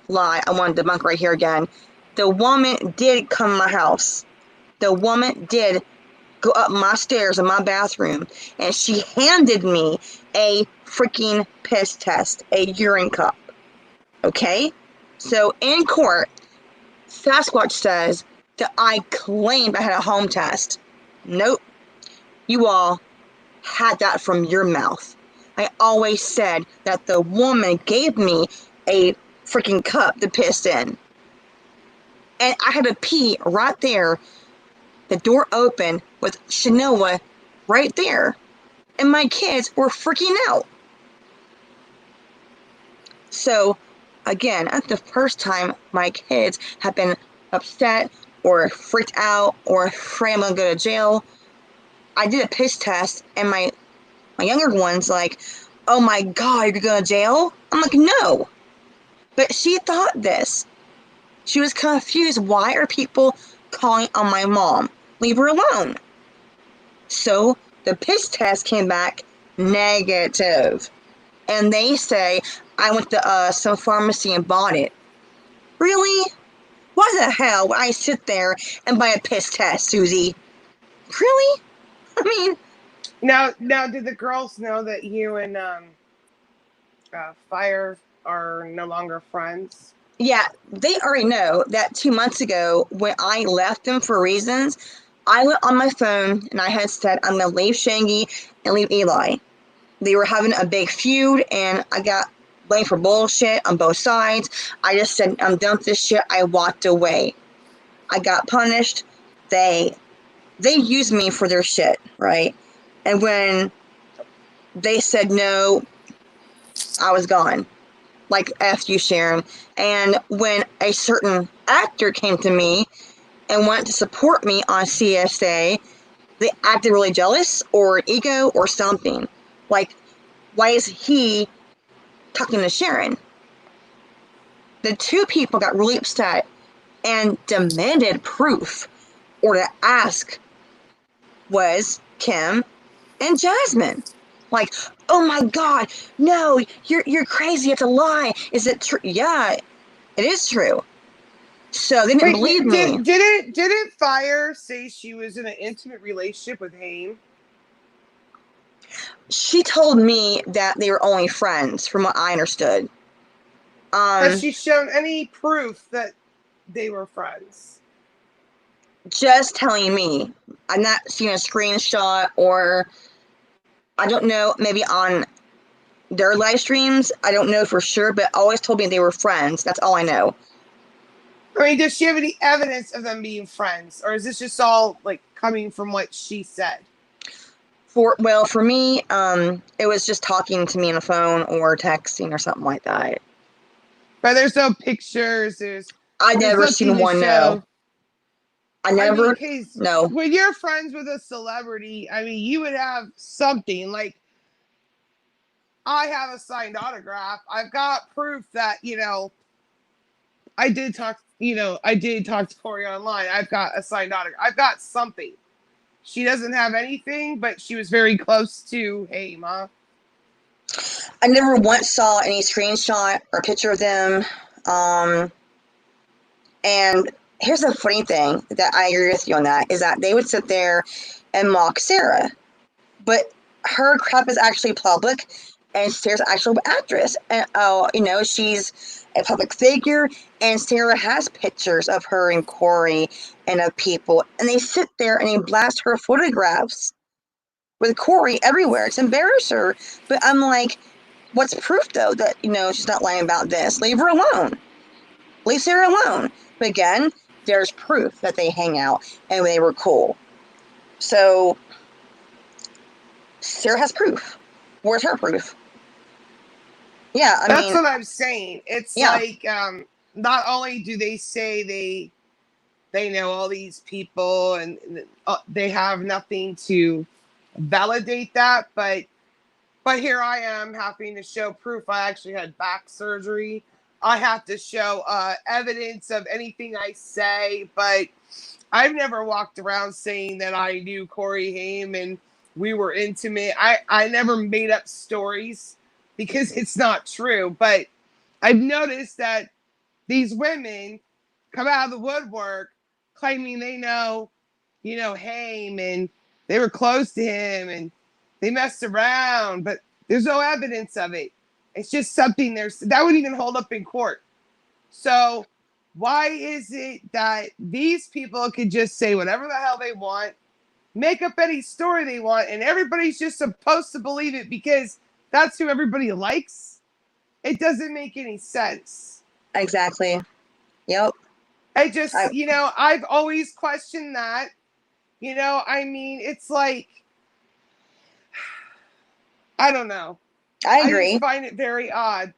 lie I want to debunk right here again. The woman did come to my house. The woman did go up my stairs in my bathroom, and she handed me a freaking piss test, a urine cup. Okay? So in court, Sasquatch says that I claimed I had a home test. Nope. You all had that from your mouth. I always said that the woman gave me a freaking cup to piss in. And I had to pee right there, the door open with Shanoa right there. And my kids were freaking out. So, again, that's the first time my kids have been upset or freaked out or afraid I'm going to go to jail. I did a piss test, and my younger one's like, oh my God, you're going to jail? I'm like, no. But she thought this. She was confused. Why are people calling on my mom? Leave her alone. So the piss test came back negative. And they say I went to some pharmacy and bought it. Really? Why the hell would I sit there and buy a piss test, Susie? Really? I mean... Now, did the girls know that you and Fire are no longer friends? Yeah, they already know that 2 months ago when I left them for reasons, I went on my phone and I had said I'm going to leave Shangy and leave Eli. They were having a big feud and I got blamed for bullshit on both sides. I just said, I'm done with this shit. I walked away. I got punished. They used me for their shit, right? And when they said no, I was gone. Like, F you, Sharon. And when a certain actor came to me and wanted to support me on CSA, they acted really jealous or ego or something. Like, why is he talking to Sharon? The two people got really upset and demanded proof, or to ask was Kim and Jasmine. Like, oh my God, no, you're crazy, it's a lie. Is it true? Yeah, it is true. So they didn't Wait, believe me. didn't Fire say she was in an intimate relationship with Haim? She told me that they were only friends, from what I understood. Has she shown any proof that they were friends? just telling me. I'm not seeing a screenshot, or I don't know, maybe on their live streams. I don't know for sure, but always told me they were friends. That's all I know. I mean, does she have any evidence of them being friends, or is this just all like coming from what she said? For me, it was just talking to me on the phone or texting or something like that. But there's no pictures. I There's never nothing seen to one. No, show. I I mean, never. because No, when you're friends with a celebrity, I mean, you would have something like I have a signed autograph. I've got proof that I did talk. I did talk to Corey online. I've got a signed autograph. I've got something. She doesn't have anything, but she was very close to, hey, Ma. I never once saw any screenshot or picture of them. Um, and here's the funny thing that I agree with you on that is that they would sit there and mock Sara, but her crap is actually public, and Sara's an actual actress, and she's a public figure, and Sara has pictures of her and Corey and of people, and they sit there and they blast her photographs with Corey everywhere. It's embarrassed her, but I'm like, what's proof though that she's not lying about this? Leave her alone. Leave Sara alone. But again, there's proof that they hang out and they were cool. So Sara has proof. Where's her proof? Yeah, I That's mean, what I'm saying. It's yeah, like not only do they say they know all these people and they have nothing to validate that, but here I am having to show proof. I actually had back surgery. I have to show evidence of anything I say, but I've never walked around saying that I knew Corey Haim and we were intimate. I never made up stories because it's not true. But I've noticed that these women come out of the woodwork claiming they know, Haim and they were close to him and they messed around, but there's no evidence of it. It's just something that would even hold up in court. So why is it that these people could just say whatever the hell they want, make up any story they want, and everybody's just supposed to believe it because that's who everybody likes? It doesn't make any sense. exactly. Yep. I just, I I've always questioned that. I mean, it's like, I don't know. I I just agree. find it very odd.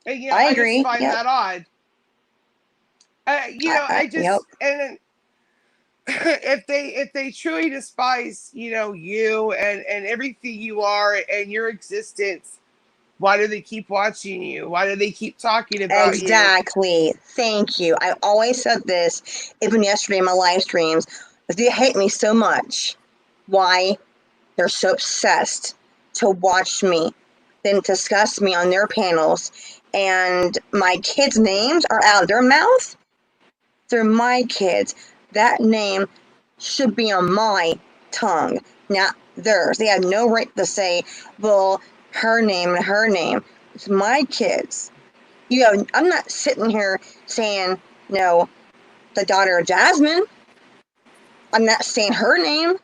I I just agree. find Yep. that odd. I Yep. just, and then if they truly despise you and everything you are and your existence, why do they keep watching you? Why do they keep talking about you? Exactly. Thank you. I always said this, even yesterday in my live streams. If they hate me so much, why they're so obsessed to watch me, then discuss me on their panels, and my kids' names are out of their mouth? They're my kids. That name should be on my tongue, not theirs. They have no right to say, well, her name and her name. It's my kids. I'm not sitting here saying, no, the daughter of Jasmine. I'm not saying her name.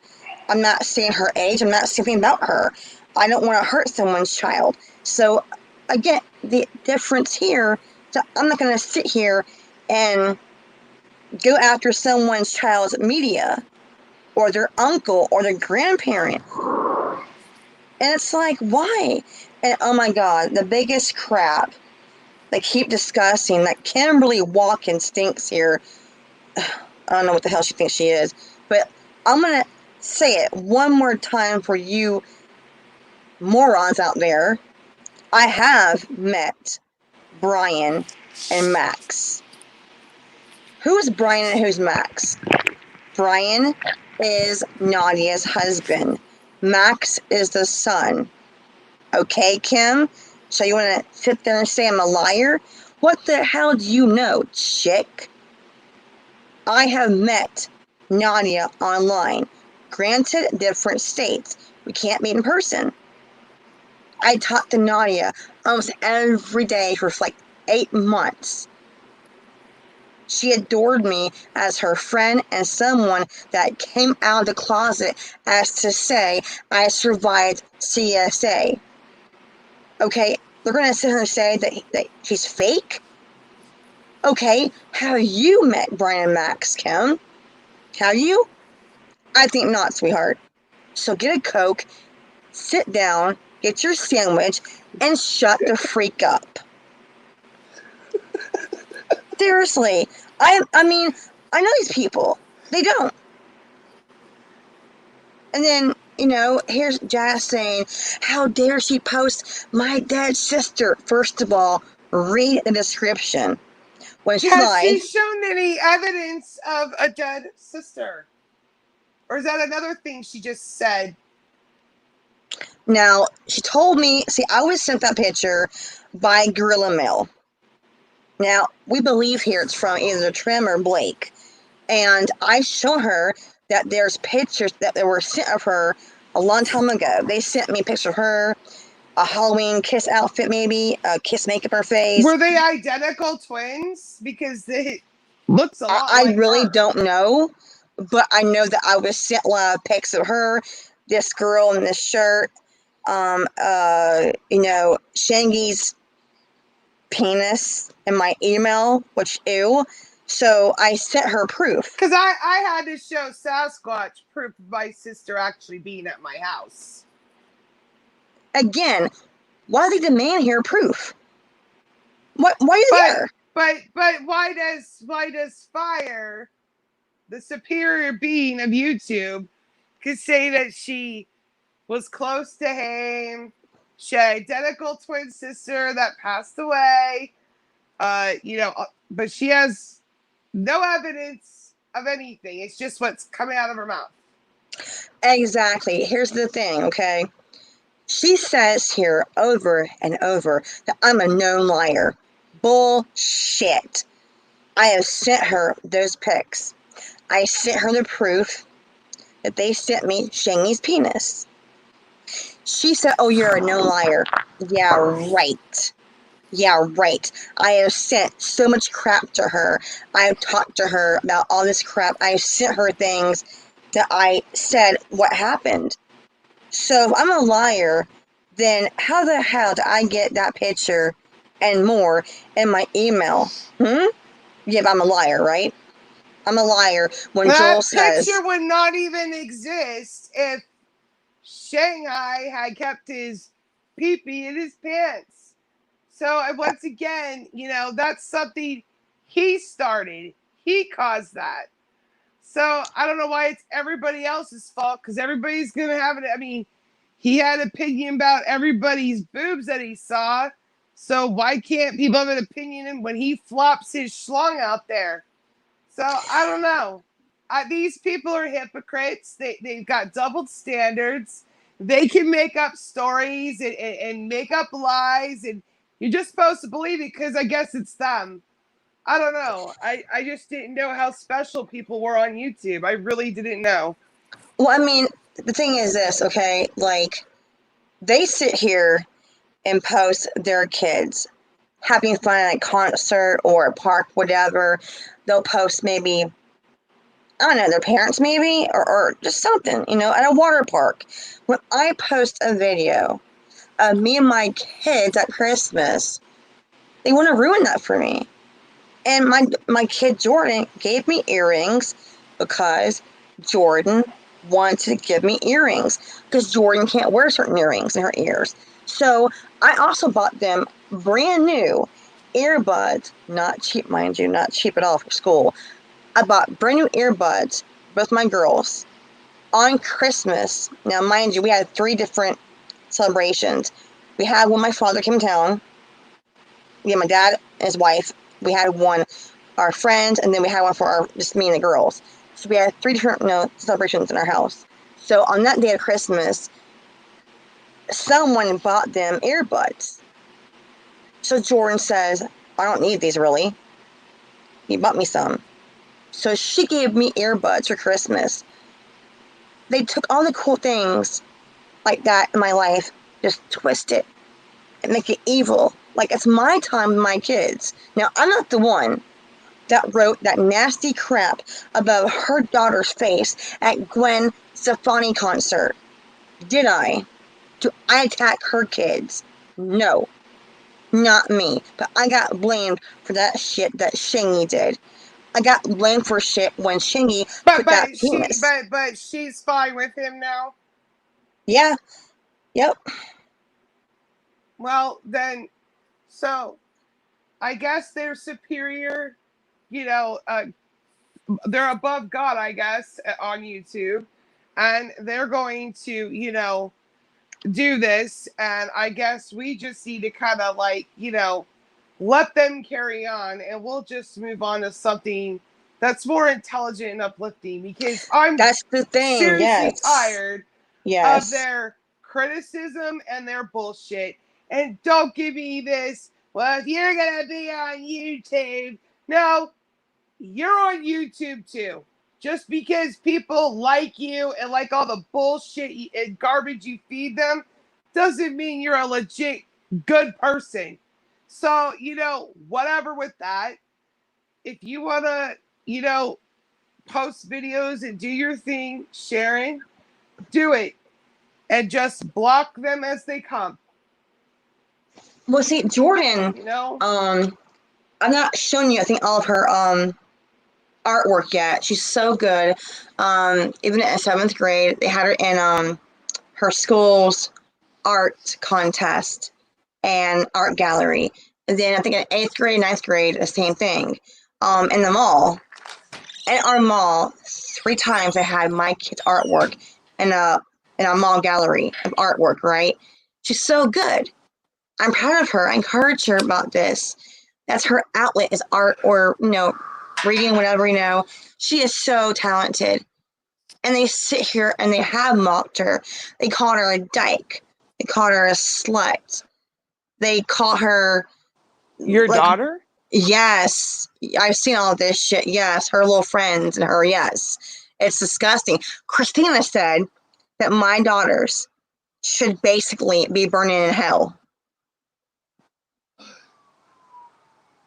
I'm not saying her age. I'm not saying anything about her. I don't want to hurt someone's child. So, again, the difference here, so I'm not going to sit here and go after someone's child's media or their uncle or their grandparent. And it's like, why? And oh my God, the biggest crap they keep discussing that Kimberly Watkins thinks here. I don't know what the hell she thinks she is, but I'm going to say it one more time for you morons out there. I have met Brian and Max. Who's Brian and who's Max? Brian is Nadia's husband. Max is the son. Okay, Kim? So you want to sit there and say I'm a liar? What the hell do you know, chick? I have met Nadia online. Granted, different states. We can't meet in person. I talked to Nadia almost every day for like 8 months. She adored me as her friend and someone that came out of the closet as to say I survived CSA. Okay, they're going to sit here and say that she's fake? Okay, have you met Brian and Max, Kim? Have you? I think not, sweetheart. So get a Coke, sit down, get your sandwich, and shut the freak up. Seriously. I mean, I know these people. They don't. And then, here's Jazz saying, how dare she post my dead sister? First of all, read the description. When she Has lied, she shown any evidence of a dead sister? Or is that another thing she just said? now, she told me, see, I was sent that picture by Gorilla Mail. Now, we believe here it's from either Trim or Blake. And I show her that there's pictures that were sent of her a long time ago. They sent me a picture of her, a Halloween kiss outfit maybe, a kiss makeup her face. Were they identical twins? Because it looks a lot I like really her. don't know, but I know that I was sent a lot of pics of her, this girl in this shirt, Shangy's penis in my email, which ew. So I sent her proof. Because I had to show Sasquatch proof of my sister actually being at my house. Again, why do they demand here proof? Why are you there? But why does Fire, the superior being of YouTube, could say that she was close to him? She had an identical twin sister that passed away. But she has no evidence of anything. It's just what's coming out of her mouth. Exactly. Here's the thing, okay? She says here over and over that I'm a known liar. Bullshit. I have sent her those pics. I sent her the proof that they sent me Shangy's penis. She said, oh, you're a known liar. Yeah, right. Yeah, right. I have sent so much crap to her. I've talked to her about all this crap. I've sent her things that I said what happened. So if I'm a liar, then how the hell did I get that picture and more in my email? Yeah, but I'm a liar, right? I'm a liar when Joel says... That picture would not even exist if Shanghai had kept his pee-pee in his pants. So once again, that's something he started. He caused that. So I don't know why it's everybody else's fault, because everybody's going to have it. I mean, he had an opinion about everybody's boobs that he saw. So why can't people have an opinion when he flops his schlong out there? So I don't know. These people are hypocrites. They've got double standards. They can make up stories and make up lies. And you're just supposed to believe it because I guess it's them. I don't know. I just didn't know how special people were on YouTube. I really didn't know. Well, I mean, the thing is this, okay? Like, they sit here and post their kids having fun at a concert or a park, whatever. They'll post maybe, I don't know, their parents maybe, or just something, at a water park. When I post a video of me and my kids at Christmas, they want to ruin that for me. And my kid Jordan gave me earrings because Jordan wanted to give me earrings because Jordan can't wear certain earrings in her ears. So I also bought them brand new earbuds, not cheap, mind you, not cheap at all for school. I bought brand new earbuds, both my girls, on Christmas. Now, mind you, we had 3 different celebrations. We had when my father came to town. We had my dad and his wife. We had one, our friends, and then we had one for just me and the girls. So we had 3 different celebrations in our house. So on that day of Christmas, someone bought them earbuds. So Jordan says, I don't need these really. He bought me some. So she gave me earbuds for Christmas. They took all the cool things like that in my life, just twist it and make it evil. Like it's my time with my kids. Now, I'm not the one that wrote that nasty crap above her daughter's face at Gwen Stefani concert. Did I? Do I attack her kids? No. Not me. But I got blamed for that shit that Shingy did. I got blamed for shit when Shingy put that penis. But she's fine with him now. Yeah. Yep. Well, then, so I guess they're superior, they're above God, I guess, on YouTube. And they're going to, do this. And I guess we just need to kind of let them carry on. And we'll just move on to something that's more intelligent and uplifting, because That's the thing. seriously Yes. tired of their criticism and their bullshit. And don't give me this, well, if you're gonna be on YouTube, no, you're on YouTube too. Just because people like you and like all the bullshit and garbage you feed them doesn't mean you're a legit good person. So, whatever with that. If you wanna, post videos and do your thing, Sharon, do it. And just block them as they come. Well, see, Jordan, I'm not showing you, I think, all of her artwork yet. She's so good. Even in 7th grade, they had her in her school's art contest and art gallery. And then I think in 8th grade, 9th grade, the same thing. In the mall, at our mall, 3 times I had my kid's artwork in a mall gallery of artwork, right? She's so good. I'm proud of her. I encourage her about this. That's her outlet, is art, or, reading, whatever, She is so talented. And they sit here and they have mocked her. They called her a dyke. They called her a slut. They call her... Your daughter? Yes. I've seen all this shit. Yes. Her little friends and her, yes. It's disgusting. Christina said that my daughters should basically be burning in hell.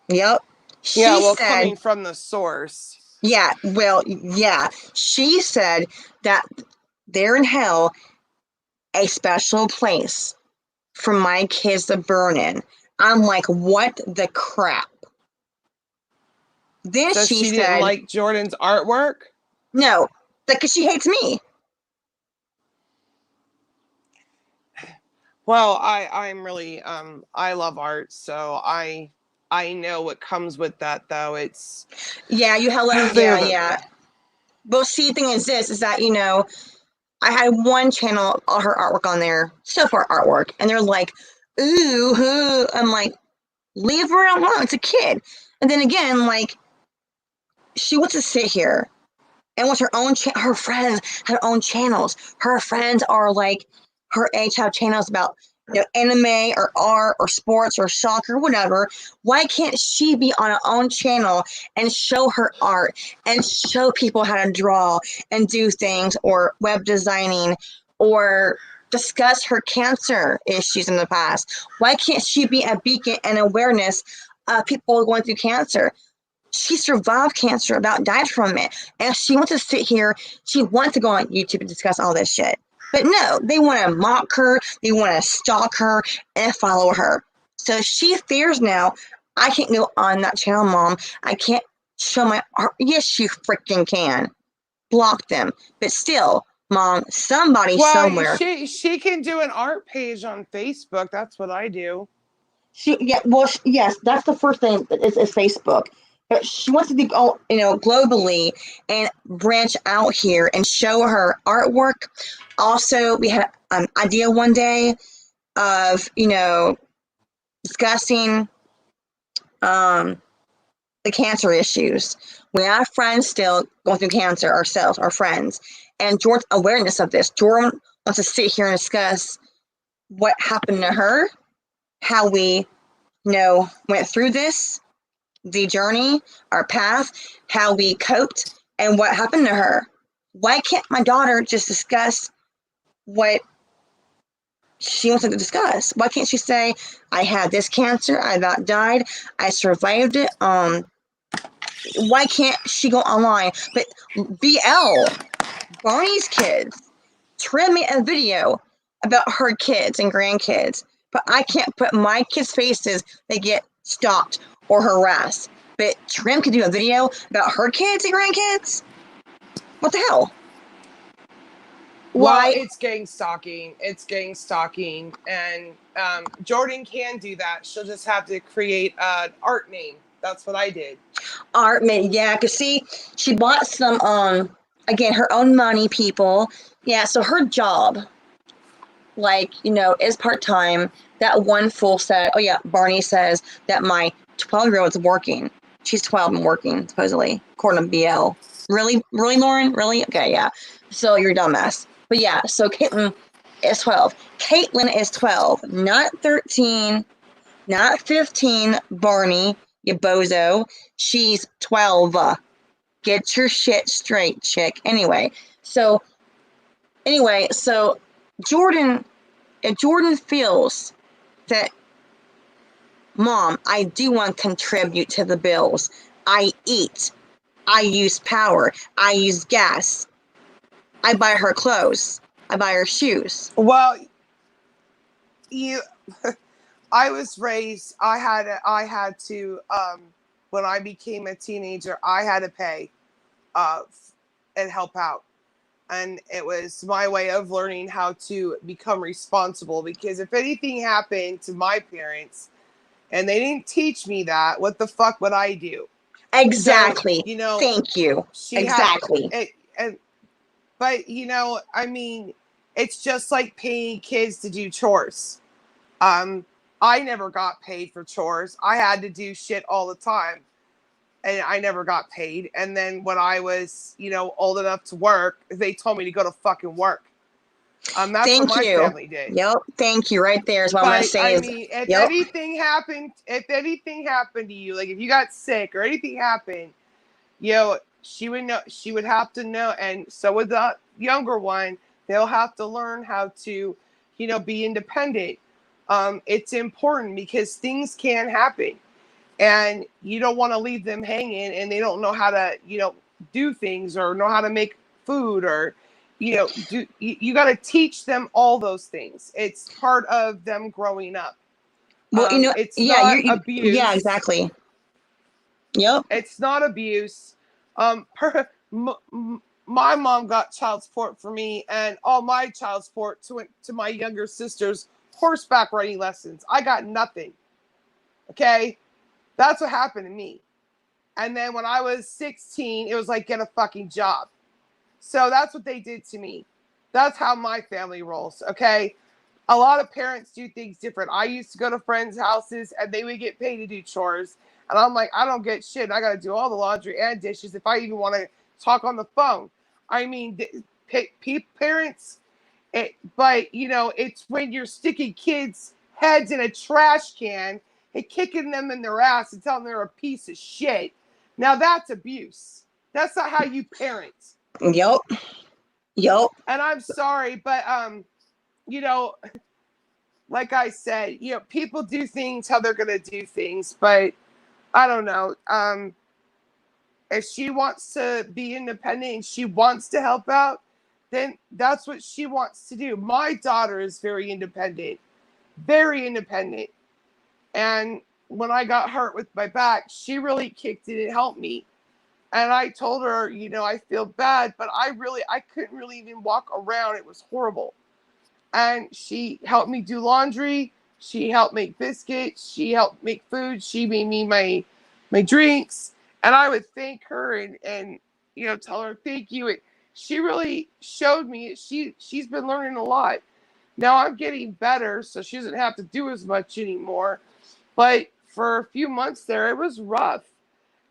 Yep. Coming from the source. Yeah, well, yeah. She said that they're in hell, a special place for my kids to burn in. I'm like, what the crap? Then so she didn't like Jordan's artwork? No, because she hates me. Well, I'm really I love art, so I know what comes with that, though. It's you have yeah. Well, see, the thing is this, is that, I had one channel, all her artwork on there, so far artwork, and they're like, ooh, I'm like, leave her alone, it's a kid. And then again, like, she wants to sit here and wants her own, her friends have own channels. Her friends are like, her age have channels about, anime or art or sports or soccer, whatever. Why can't she be on her own channel and show her art and show people how to draw and do things, or web designing, or discuss her cancer issues in the past? Why can't she be a beacon and awareness of people going through cancer? She survived cancer, about died from it, and she wants to sit here. She wants to go on YouTube and discuss all this shit. But no, they want to mock her, they want to stalk her, and follow her. So she fears now, I can't go on that channel, Mom. I can't show my art. Yes, you freaking can. Block them. But still, Mom, somebody somewhere. She can do an art page on Facebook. That's what I do. Yes, that's the first thing, is Facebook. But she wants to go, globally and branch out here and show her artwork. Also, we had an idea one day of, discussing the cancer issues. We have friends still going through cancer ourselves, our friends. And Jordan's awareness of this. Jordan wants to sit here and discuss what happened to her, how we, went through this, the journey, our path, how we coped, and what happened to her. Why can't my daughter just discuss what she wants to discuss? Why can't she say, I had this cancer, I about died, I survived it, Why can't she go online? But BL, Barney's kids, trim me a video about her kids and grandkids, but I can't put my kids' faces that get stalked or harassed. But Trim could do a video about her kids and grandkids? What the hell? Well, Why? it's gang stalking. It's gang stalking. And Jordan can do that. She'll just have to create an art name. That's what I did. Art, yeah, because see, she bought some, again, her own money, people. Yeah, so her job, like, is part-time. That one fool said, oh yeah, Barney says that my 12-year-old is working. She's 12 and working, supposedly, according to BL. Really, Lauren? Really? Okay, yeah. So you're a dumbass. But yeah, so Caitlin is 12. Caitlin is 12, not 13, not 15, Barney, you bozo. She's 12. Get your shit straight, chick. Anyway, so Jordan, if Jordan feels that, Mom, I do want to contribute to the bills. I eat. I use power. I use gas. I buy her clothes. I buy her shoes. Well, I was raised. I had to. When I became a teenager, I had to pay, and help out. And it was my way of learning how to become responsible, because if anything happened to my parents and they didn't teach me that, what the fuck would I do? Exactly. So, thank you. Exactly. But I mean, it's just like paying kids to do chores. I never got paid for chores. I had to do shit all the time, and I never got paid. And then when I was, old enough to work, they told me to go to fucking work. That's what my family did. Yep. Thank you. Right there is what I'm gonna say. I mean, if anything happened to you, like if you got sick or anything happened, she would know. She would have to know, and so would the younger one. They'll have to learn how to, be independent. It's important because things can happen, and you don't want to leave them hanging, and they don't know how to, do things or know how to make food or, you got to teach them all those things. It's part of them growing up. Well, it's not abuse. Yeah, exactly. Yep. It's not abuse. My mom got child support for me, and all my child support went to my younger sister's horseback riding lessons. I got nothing. Okay? That's what happened to me. And then when I was 16, it was like, get a fucking job. So that's what they did to me. That's how my family rolls, okay? A lot of parents do things different. I used to go to friends' houses, and they would get paid to do chores. And I'm like, I don't get shit. I got to do all the laundry and dishes if I even want to talk on the phone. I mean, parents, but, it's when you're sticking kids' heads in a trash can and kicking them in their ass and telling them they're a piece of shit. Now that's abuse. That's not how you parent. Yep. And I'm sorry, but, like I said, people do things how they're going to do things, but I don't know. If she wants to be independent and she wants to help out, then that's what she wants to do. My daughter is very independent. And when I got hurt with my back, she really kicked it and helped me. And I told her, I feel bad, but I couldn't really even walk around. It was horrible. And she helped me do laundry. She helped make biscuits. She helped make food. She made me my drinks. And I would thank her and tell her thank you. She really showed me she's been learning a lot. Now I'm getting better, so she doesn't have to do as much anymore. But for a few months there, it was rough.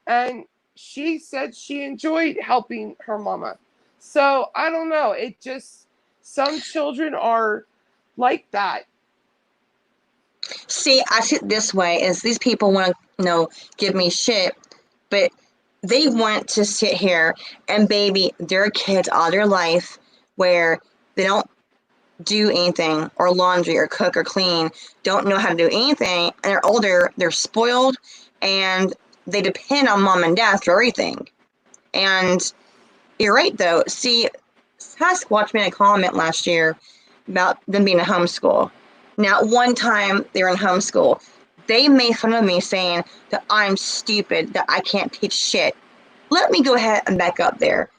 And she said she enjoyed helping her mama. So I don't know. It just, some children are like that. See, I see it this way: is these people want to, give me shit, but they want to sit here and baby their kids all their life, where they don't do anything or laundry or cook or clean, don't know how to do anything, and they're older, they're spoiled, and they depend on mom and dad for everything. And you're right, though. See, Sasquatch made a comment last year about them being a homeschool. Now, one time they were in homeschool, they made fun of me saying that I'm stupid, that I can't teach shit. Let me go ahead and back up there.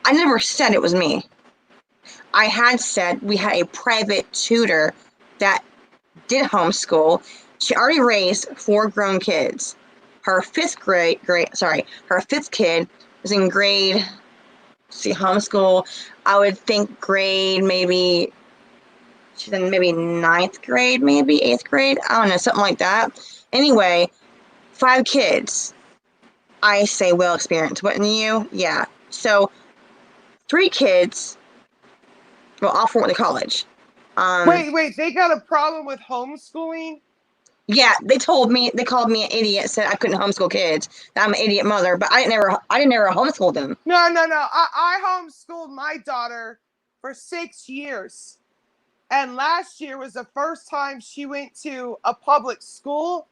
I never said it was me. I had said we had a private tutor that did homeschool. She already raised 4 grown kids. Her fifth kid was in grade, homeschool, I would think grade maybe, she's in maybe 9th grade, maybe 8th grade, I don't know, something like that. Anyway, 5 kids. I say well experienced, wouldn't you? Yeah. So 3 kids, well, all 4 went to college. Wait, they got a problem with homeschooling? Yeah, they called me an idiot, said I couldn't homeschool kids, that I'm an idiot mother, but I didn't never homeschool them. No. I homeschooled my daughter for 6 years. And last year was the first time she went to a public school.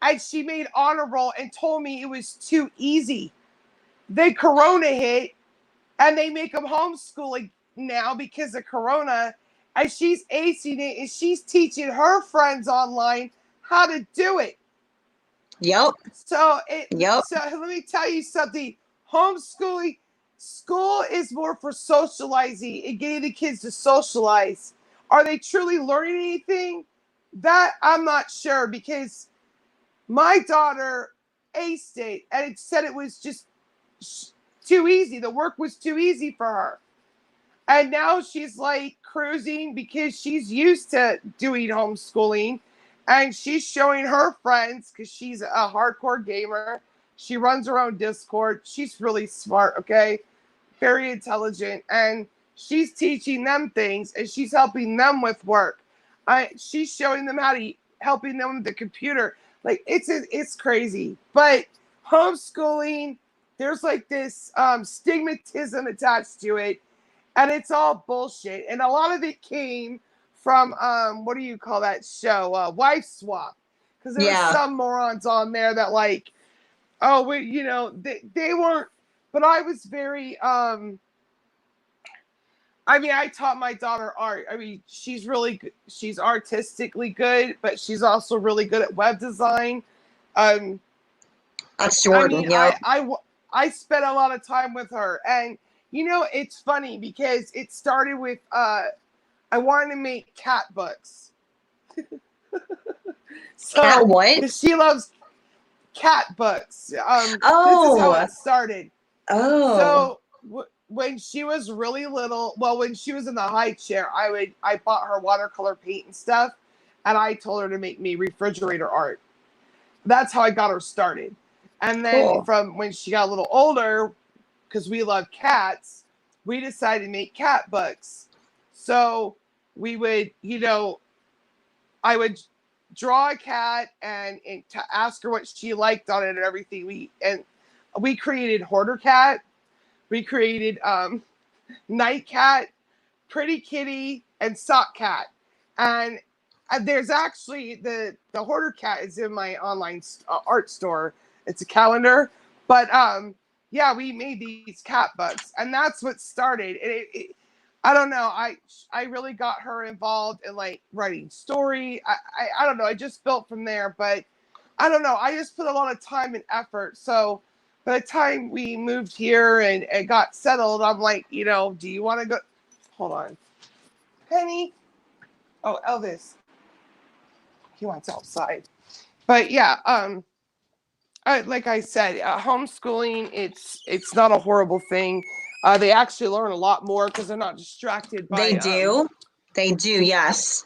And she made honor roll and told me it was too easy. Then Corona hit, and they make them homeschooling now because of Corona. And she's acing it, and she's teaching her friends online how to do it. Yep. So let me tell you something. Homeschooling, school is more for socializing and getting the kids to socialize. Are they truly learning anything? That I'm not sure, because my daughter aced it and it said it was just too easy. The work was too easy for her. And now she's like cruising because she's used to doing homeschooling, and she's showing her friends because she's a hardcore gamer. She runs her own Discord. She's really smart, okay? Very intelligent. And she's teaching them things, and she's helping them with work. She's showing them helping them with the computer. Like, it's crazy. But homeschooling, there's like this stigmatism attached to it. And it's all bullshit. And a lot of it came from what do you call that show? Wife Swap. Because there were some morons on there that like, oh, they weren't. But I was very I taught my daughter art. I mean, she's really good. She's artistically good, but she's also really good at web design. That's Jordan. I spent a lot of time with her, and it's funny because it started with I wanted to make cat books. So cat what? She loves cat books. This is how it started. Oh. So when she was really little, well, when she was in the high chair, I bought her watercolor paint and stuff, and I told her to make me refrigerator art. That's how I got her started. And then from when she got a little older, because we love cats, we decided to make cat books. So we would, I would draw a cat and to ask her what she liked on it and everything. We created Hoarder Cat. We created Night Cat, Pretty Kitty, and Sock Cat. And there's actually the Hoarder Cat is in my online art store. It's a calendar, but yeah, we made these cat books, and that's what started. I don't know. I really got her involved in like writing story. I don't know. I just built from there, but I don't know. I just put a lot of time and effort. So by the time we moved here and got settled, I'm like, do you want to go? Hold on, Penny. Oh, Elvis. He wants outside. But yeah, like I said, homeschooling, it's not a horrible thing. They actually learn a lot more because they're not distracted by. They do. Yes.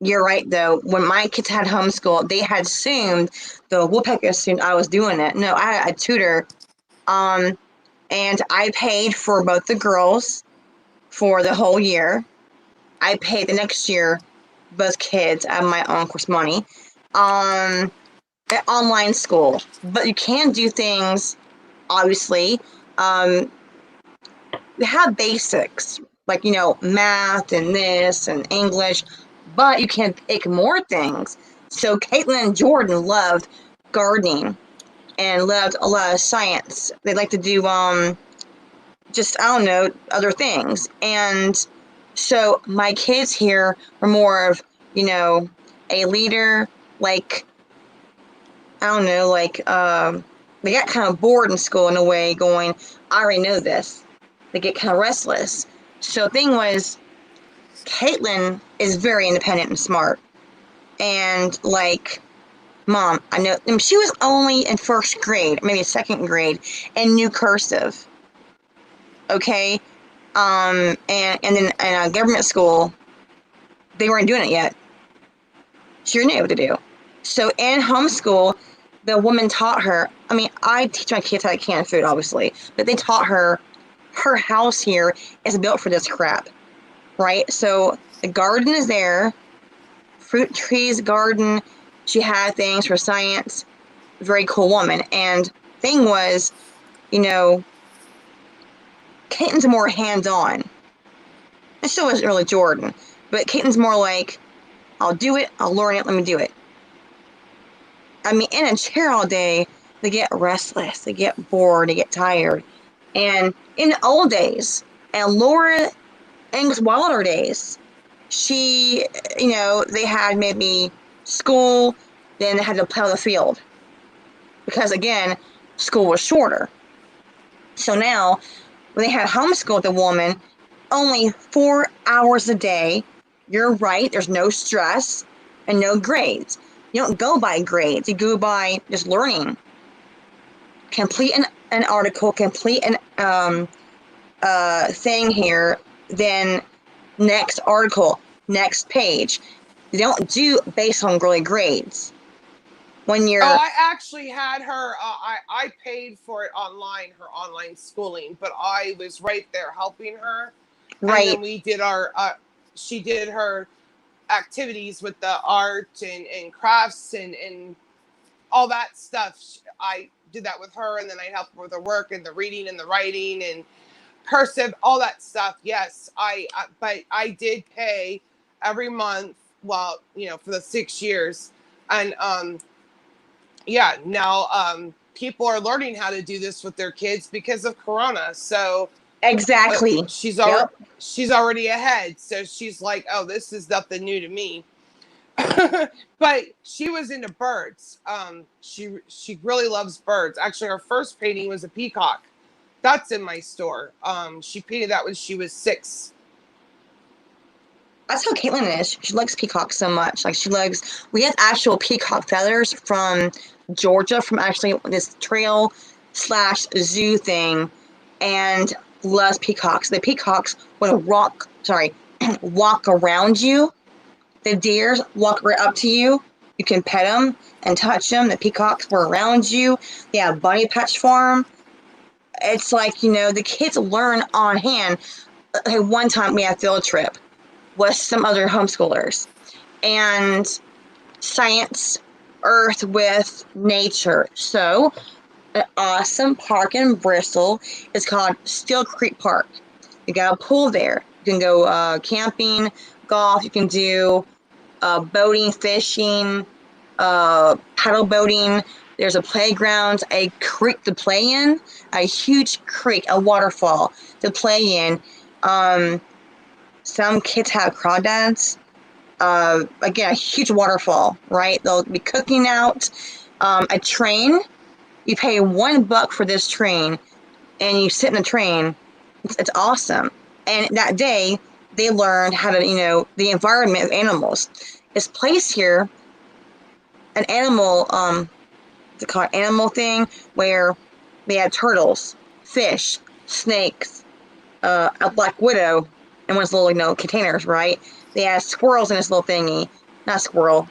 You're right though. When my kids had homeschool, they had assumed the woodpecker assumed I was doing it. No, I had a tutor, and I paid for both the girls for the whole year. I paid the next year both kids out of my own course money. Online school, but you can do things. Obviously, we have basics like math and this and English, but you can take more things So Caitlin and Jordan loved gardening and loved a lot of science. They like to do just, I don't know, other things. And so my kids here were more of, you know, a leader, like, I don't know, like, they got kind of bored in school in a way, going, I already know this. They get kind of restless. So the thing was, Caitlin is very independent and smart. And, like, Mom, I know, and she was only in first grade, maybe second grade, and knew cursive. Okay? And then in a government school, they weren't doing it yet. She already knew what to do. So in homeschool, the woman taught her. I mean, I teach my kids how to can food, obviously, but they taught her. Her house here is built for this crap, right? So the garden is there, fruit trees, garden. She had things for science. Very cool woman. And thing was, you know, Caitlin's more hands-on. And so is really Jordan, but Caitlin's more like, I'll do it, I'll learn it, let me do it. I mean, in a chair all day, they get restless, they get bored, they get tired. And in the old days, and Laura English Wilder days, she, you know, they had maybe school, then they had to plow the field. Because again, school was shorter. So now, when they had homeschooled the woman, only 4 hours a day. You're right, there's no stress and no grades. You don't go by grades, you go by just learning. Complete an article, complete an thing here, then next article, next page. You don't do based on really grades. When you're... Oh, I actually had her. I paid for it online, her online schooling, but I was right there helping her. Right. And then we did our. She did her activities with the art and crafts and all that stuff. I did that with her, and then I'd help her with her work and the reading and the writing and cursive, all that stuff. Yes, but I did pay every month. Well, you know, for the 6 years, and yeah, now people are learning how to do this with their kids because of Corona. So exactly. She's already ahead. So she's like, oh, this is nothing new to me. But she was into birds. She really loves birds. Actually, her first painting was a peacock. That's in my store. She painted that when she was 6. That's how Caitlin is. She likes peacocks so much. Like, she likes... We have actual peacock feathers from Georgia, from actually this trail slash zoo thing, and loves peacocks. The peacocks would walk around you. The deers walk right up to you. You can pet them and touch them. The peacocks were around you. They have bunny patch farm. It's like, you know, the kids learn on hand. Like, one time we had a field trip with some other homeschoolers, and science, earth with nature. So an awesome park in Bristol is called Steel Creek Park. You got a pool there. You can go camping, golf. You can do boating, fishing, paddle boating. There's a playground, a creek to play in, a huge creek, a waterfall to play in. Some kids have crawdads. Again, a huge waterfall, right? They'll be cooking out. A train. You pay $1 for this train, and you sit in the train. It's awesome. And that day, they learned how to, you know, the environment of animals. This place here, an animal, what's it called, animal thing, where they had turtles, fish, snakes, a black widow, and one of those little, you know, containers, right? They had squirrels in this little thingy. Not squirrel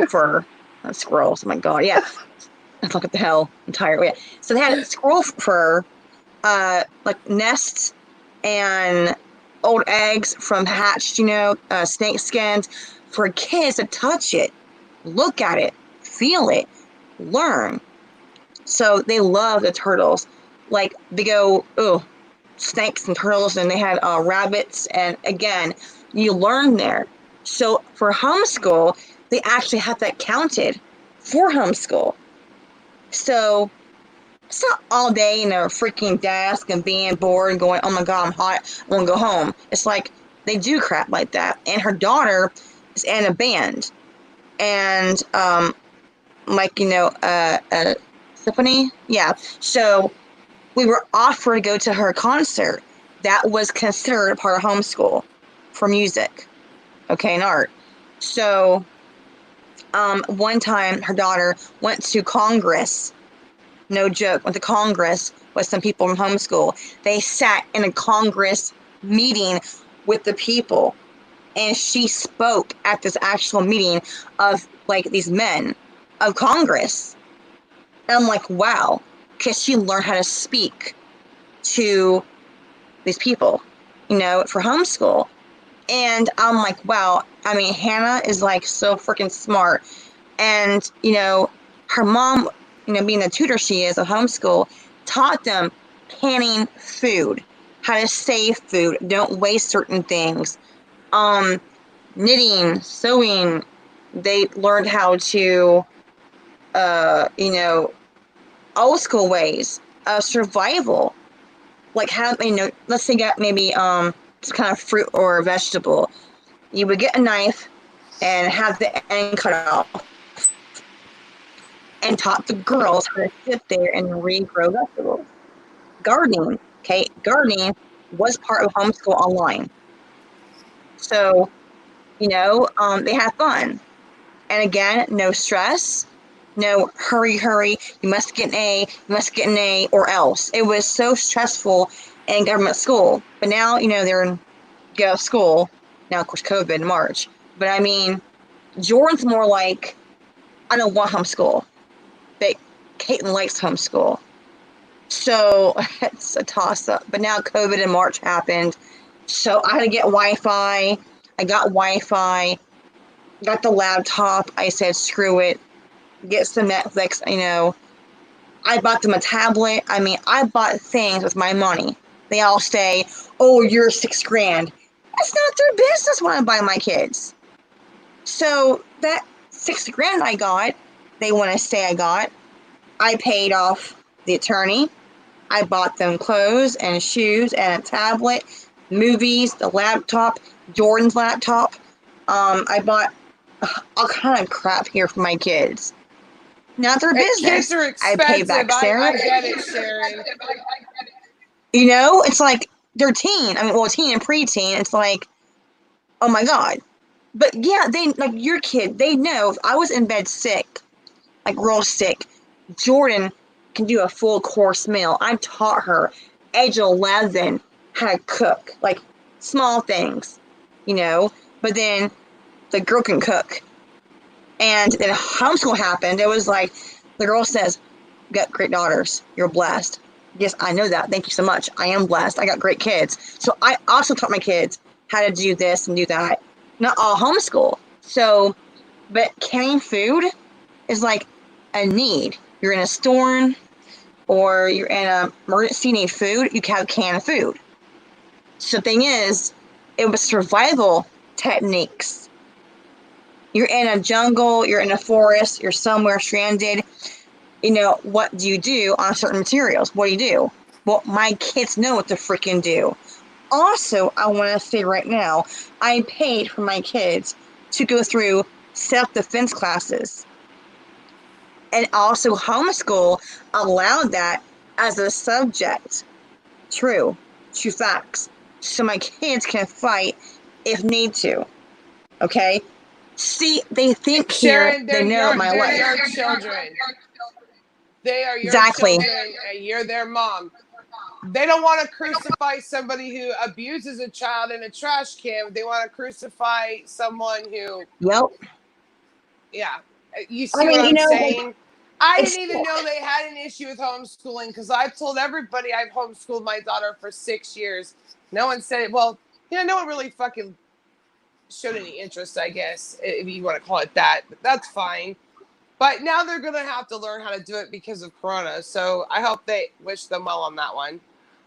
fur. Not squirrels. Oh my god, yeah. Look at the hell. I'm tired. Yeah. So they had squirrel fur, like nests and old eggs from hatched, you know, snake skins, for kids to touch it, look at it, feel it, learn. So they love the turtles. Like, they go, oh, snakes and turtles, and they had rabbits, and again, you learn there. So for homeschool, they actually have that counted for homeschool. So it's not all day in a freaking desk and being bored and going, oh my God, I'm hot, I want to go home. It's like they do crap like that. And her daughter is in a band. And, symphony? Yeah. So we were offered to go to her concert. That was considered part of homeschool for music, okay, and art. So one time her daughter went to Congress. No joke, went to Congress with some people from homeschool. They sat in a Congress meeting with the people, and she spoke at this actual meeting of like these men of Congress. And I'm like, wow, because she learned how to speak to these people, for homeschool. And I'm like, wow, I mean, Hannah is like so freaking smart. And, her mom, being the tutor she is of homeschool, taught them canning food, how to save food, don't waste certain things. Knitting, sewing, they learned how to, old school ways of survival. Like how, let's say get maybe some kind of fruit or vegetable. You would get a knife and have the end cut off, and taught the girls how to sit there and regrow vegetables. Gardening, okay? Gardening was part of homeschool online. So, they had fun. And again, no stress, no hurry, you must get an A, or else. It was so stressful in government school. But now, they're in go to school. Now, of course, COVID in March. But I mean, Jordan's more like, I don't want homeschool. But Caitlin likes homeschool. So it's a toss-up. But now COVID in March happened. So I had to get Wi-Fi. I got Wi-Fi. Got the laptop. I said, screw it. Get some Netflix. I bought them a tablet. I mean, I bought things with my money. They all say, oh, you're $6,000. That's not their business when I buy my kids. So that $6,000 I got, they want to say I paid off the attorney. I bought them clothes and shoes and a tablet, movies, the laptop, Jordan's laptop. I bought all kind of crap here for my kids. Not their business. Kids are expensive. I pay back Sarah. I get it, Sharon. It's like they're teen. I mean, well, teen and preteen. It's like, oh my God. But yeah, they like your kid. They know if I was in bed sick, like real sick, Jordan can do a full course meal. I taught her age 11 how to cook, like small things, But then the girl can cook. And then homeschool happened. It was like the girl says, "You got great daughters. You're blessed." Yes, I know that. Thank you so much. I am blessed. I got great kids. So I also taught my kids how to do this and do that. Not all homeschool. So, but canning food is like a need. You're in a storm or you're in an emergency, you need food, you can have canned food. So the thing is, it was survival techniques. You're in a jungle, you're in a forest, you're somewhere stranded. What do you do on certain materials? What do you do? Well, my kids know what to freaking do. Also, I want to say right now, I paid for my kids to go through self-defense classes. And also homeschool allowed that as a subject. True facts. So my kids can fight if need to. Okay? See, they think Sharon, here, they know my life. They're your children. They are your Exactly. children, and you're their mom. They don't want to crucify somebody who abuses a child in a trash can. They want to crucify someone who... Yep. Yeah. You see what I'm saying? I didn't even know they had an issue with homeschooling because I've told everybody I've homeschooled my daughter for 6 years. No one said it. Well, no one really fucking showed any interest, I guess, if you want to call it that. But that's fine. But now they're going to have to learn how to do it because of Corona. So I hope they wish them well on that one.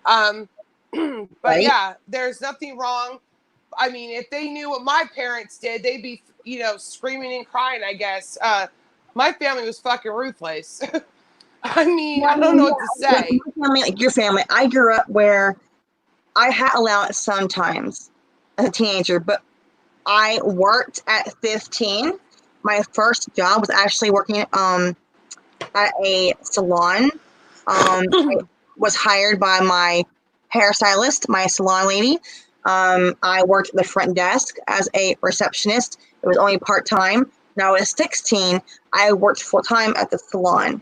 But right? Yeah, there's nothing wrong. I mean, if they knew what my parents did, they'd be screaming and crying, I guess. My family was fucking ruthless. I mean, Yeah, I don't know what to yeah, like say. my family, like your family. I grew up where I had allowance sometimes as a teenager, but I worked at 15. My first job was actually working at a salon. I was hired by my hairstylist, my salon lady. I worked at the front desk as a receptionist. It was only part time. When I was 16, I worked full time at the salon,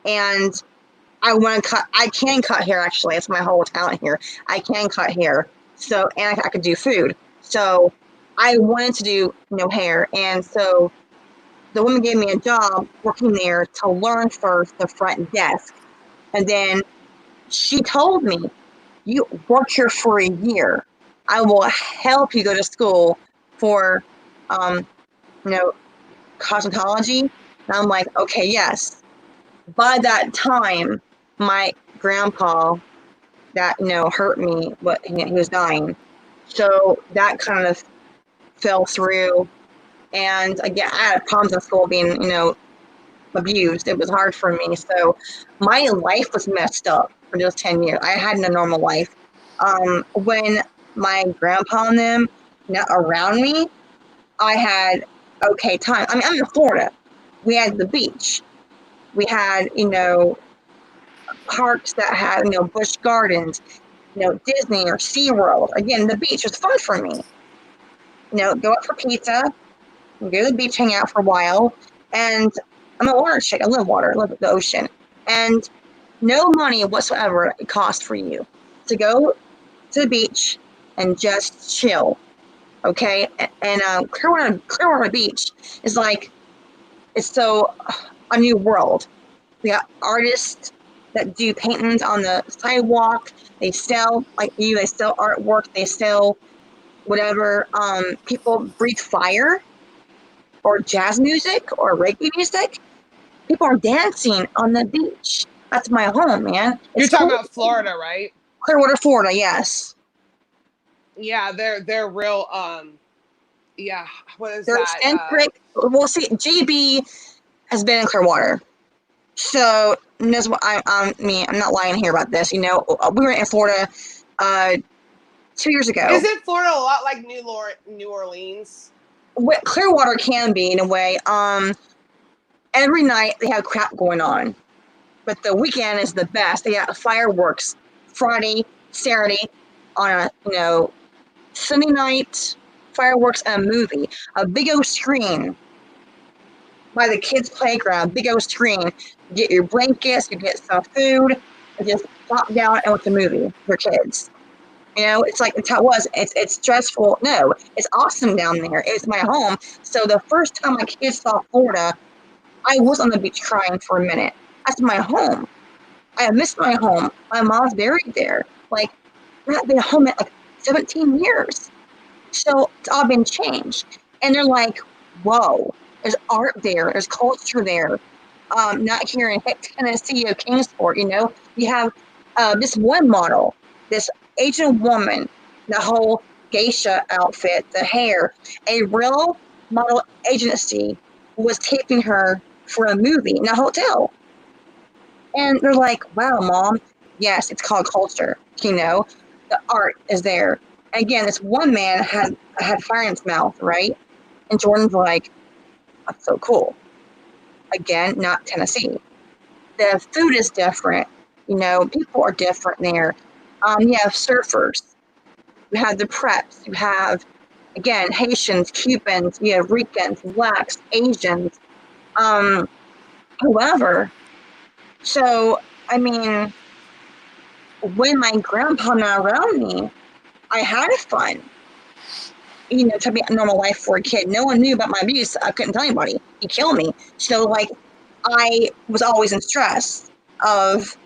and I want to cut. I can cut hair. Actually, it's my whole talent here. I can cut hair. So, and I could do food. So, I wanted to do hair, and so the woman gave me a job working there to learn first the front desk, and then she told me, "You work here for a year. I will help you go to school for, you know, cosmetology." And I'm like, "Okay, yes." By that time, my grandpa that hurt me, but he was dying, so that kind of fell through. And again, I had problems in school being abused. It was hard for me, so my life was messed up for those 10 years. I had no normal life. When my grandpa and them not around me, I had okay time. I mean, I'm in Florida. We had the beach. We had parks that had Busch Gardens, Disney or SeaWorld. Again, the beach was fun for me. Go out for pizza, go to the beach, hang out for a while, and I'm a water chick. I love water. I love the ocean, and no money whatsoever it costs for you to go to the beach and just chill. Okay, and Clearwater Beach is like it's so a new world. We got artists that do paintings on the sidewalk. They sell they sell artwork. They sell whatever. People breathe fire or jazz music or reggae music. People are dancing on the beach. That's my home, man. You're It's talking cool. about Florida, right? Clearwater, Florida, yes. Yeah, they're real. Yeah, what is They're that? eccentric. Well, see, GB has been in Clearwater. So knows what I mean. I'm not lying here about this. We were in Florida 2 years ago. Isn't Florida a lot like New Orleans? What Clearwater can be in a way. Every night they have crap going on, but the weekend is the best. They got fireworks Friday, Saturday, on a Sunday night, fireworks and a movie, a big old screen by the kids' playground, big old screen. You get your blankets, you get some food, and just plop down and watch a movie for kids. It's like it's how it was. It's stressful. No, it's awesome down there. It's my home. So the first time my kids saw Florida, I was on the beach crying for a minute. That's my home. I miss my home. My mom's buried there. Like, I've been home at 17 years. So it's all been changed. And they're like, whoa, there's art there. There's culture there. Not here in Tennessee or Kingsport, We have this one model, this Asian woman, the whole geisha outfit, the hair. A real model agency was taping her for a movie in a hotel. And they're like, wow, Mom, yes, it's called culture. The art is there. Again, this one man had fire in his mouth, right? And Jordan's like, that's so cool. Again, not Tennessee. The food is different. People are different there. You have surfers. You have the preps. You have, again, Haitians, Cubans. You have Ricans, Blacks, Asians, whoever. So, I mean, when my grandpa not around me, I had fun. To be a normal life for a kid. No one knew about my abuse. I couldn't tell anybody. He killed me. So, I was always in stress of,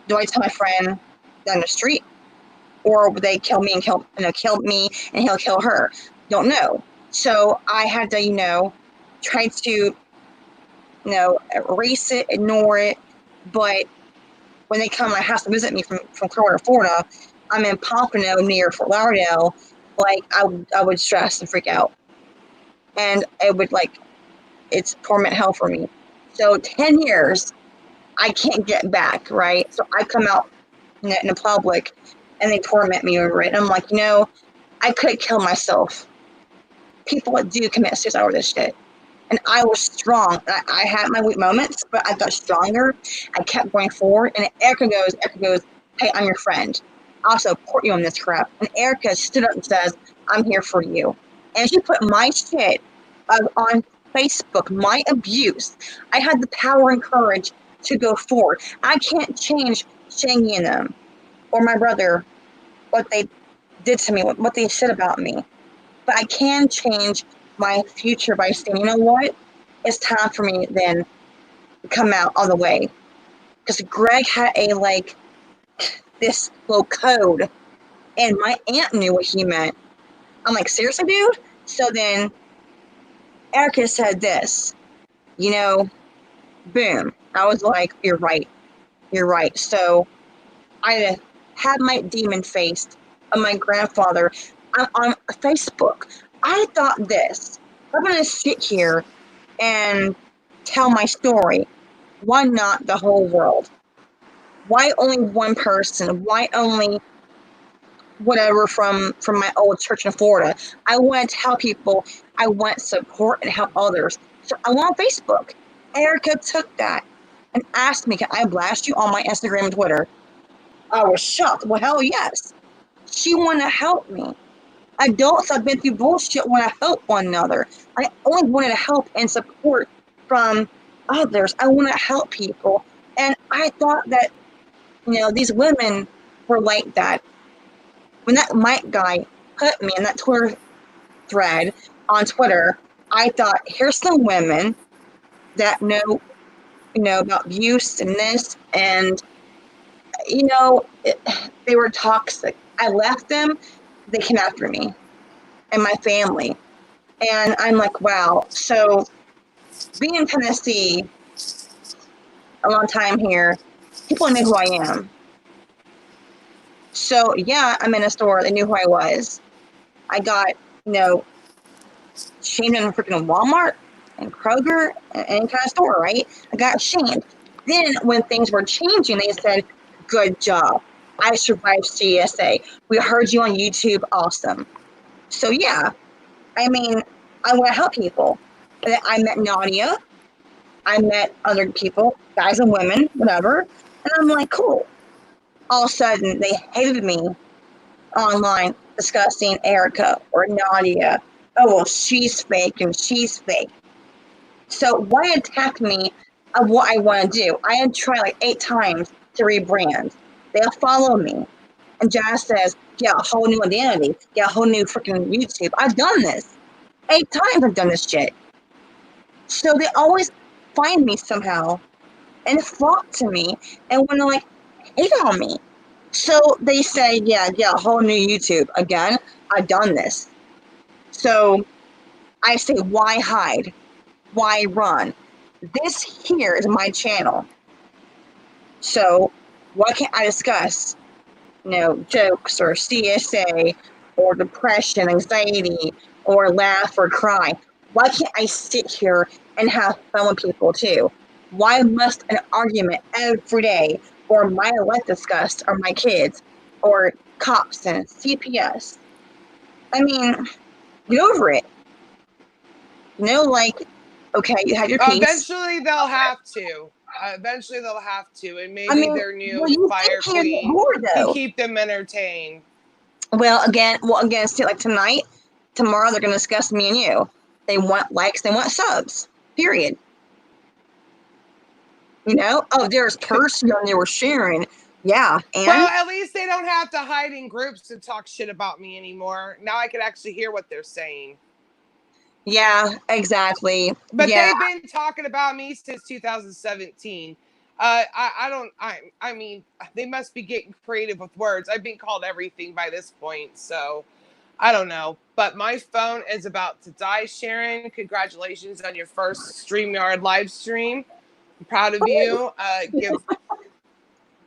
do I tell my friend down the street, or would they kill me and kill me and he'll kill her? Don't know. So I had to, try to, erase it, ignore it. But when they come to my house to visit me from Clearwater, Florida, I'm in Pompano near Fort Lauderdale. I would stress and freak out. and it would like, it's torment hell for me. So 10 years, I can't get back, right? So I come out in the public, and they torment me over it. And I'm like, I could have killed myself. People do commit suicide over this shit. And I was strong. I had my weak moments, but I got stronger. I kept going forward. And Erica goes, hey, I'm your friend. I'll support you on this crap. And Erica stood up and says, I'm here for you. And she put my shit on Facebook, my abuse. I had the power and courage to go forward. I can't change Shangy and them or my brother, what they did to me, what they said about me. But I can change my future by saying, you know what? It's time for me then to come out all the way. Because Greg had this little code, and my aunt knew what he meant. I'm like, seriously, dude? So then Erica said this, boom. I was like, you're right. So I had my demon face of my grandfather on Facebook. I thought this. I'm going to sit here and tell my story. Why not the whole world? Why only one person? Why only whatever from my old church in Florida? I want to tell people I want support and help others. So I went on Facebook. Erica took that and asked me, can I blast you on my Instagram and Twitter? I was shocked. Well, hell yes. She wanted to help me. Adults have been through bullshit when I help one another. I only wanted to help and support from others. I want to help people. And I thought that, these women were like that. When that Mike guy put me in that Twitter thread on Twitter, I thought, here's some women that know, about abuse and this, and, they were toxic. I left them. They came after me and my family. And I'm like, wow. So being in Tennessee a long time here, people knew who I am. So yeah, I'm in a store. They knew who I was. I got, shamed in freaking Walmart and Kroger and any kind of store, right? I got shamed. Then when things were changing, they said, good job. I survived CSA. We heard you on YouTube. Awesome. So yeah, I mean, I want to help people. I met Nadia. I met other people, guys and women, whatever. And I'm like, cool. All of a sudden, they hated me online discussing Erica or Nadia. Oh, well, she's fake and she's fake. So why attack me of what I want to do? I had tried like 8 times to rebrand. They'll follow me. And Jazz says, get a whole new identity, get a whole new freaking YouTube. I've done this. 8 times I've done this shit. So they always find me somehow and flock to me and want to hate on me. So they say, yeah, get a whole new YouTube. Again, I've done this. So I say, why hide? Why run? This here is my channel. So why can't I discuss, jokes or CSA or depression, anxiety, or laugh or cry? Why can't I sit here and have fun with people too? Why must an argument every day, or my life discussed, or my kids, or cops and CPS? I mean, get over it. Okay, you had your piece. Eventually they'll have to. And maybe their new fire queen can keep them entertained. Well, again, see, like tonight, tomorrow they're going to discuss me and you. They want likes, they want subs. Period. Oh, there's Percy on there with Sharon. Yeah, and well, at least they don't have to hide in groups to talk shit about me anymore. Now I can actually hear what they're saying. Yeah, exactly. But yeah. They've been talking about me since 2017. I mean, they must be getting creative with words. I've been called everything by this point, so I don't know. But my phone is about to die, Sharon. Congratulations on your first StreamYard live stream. I'm proud of you.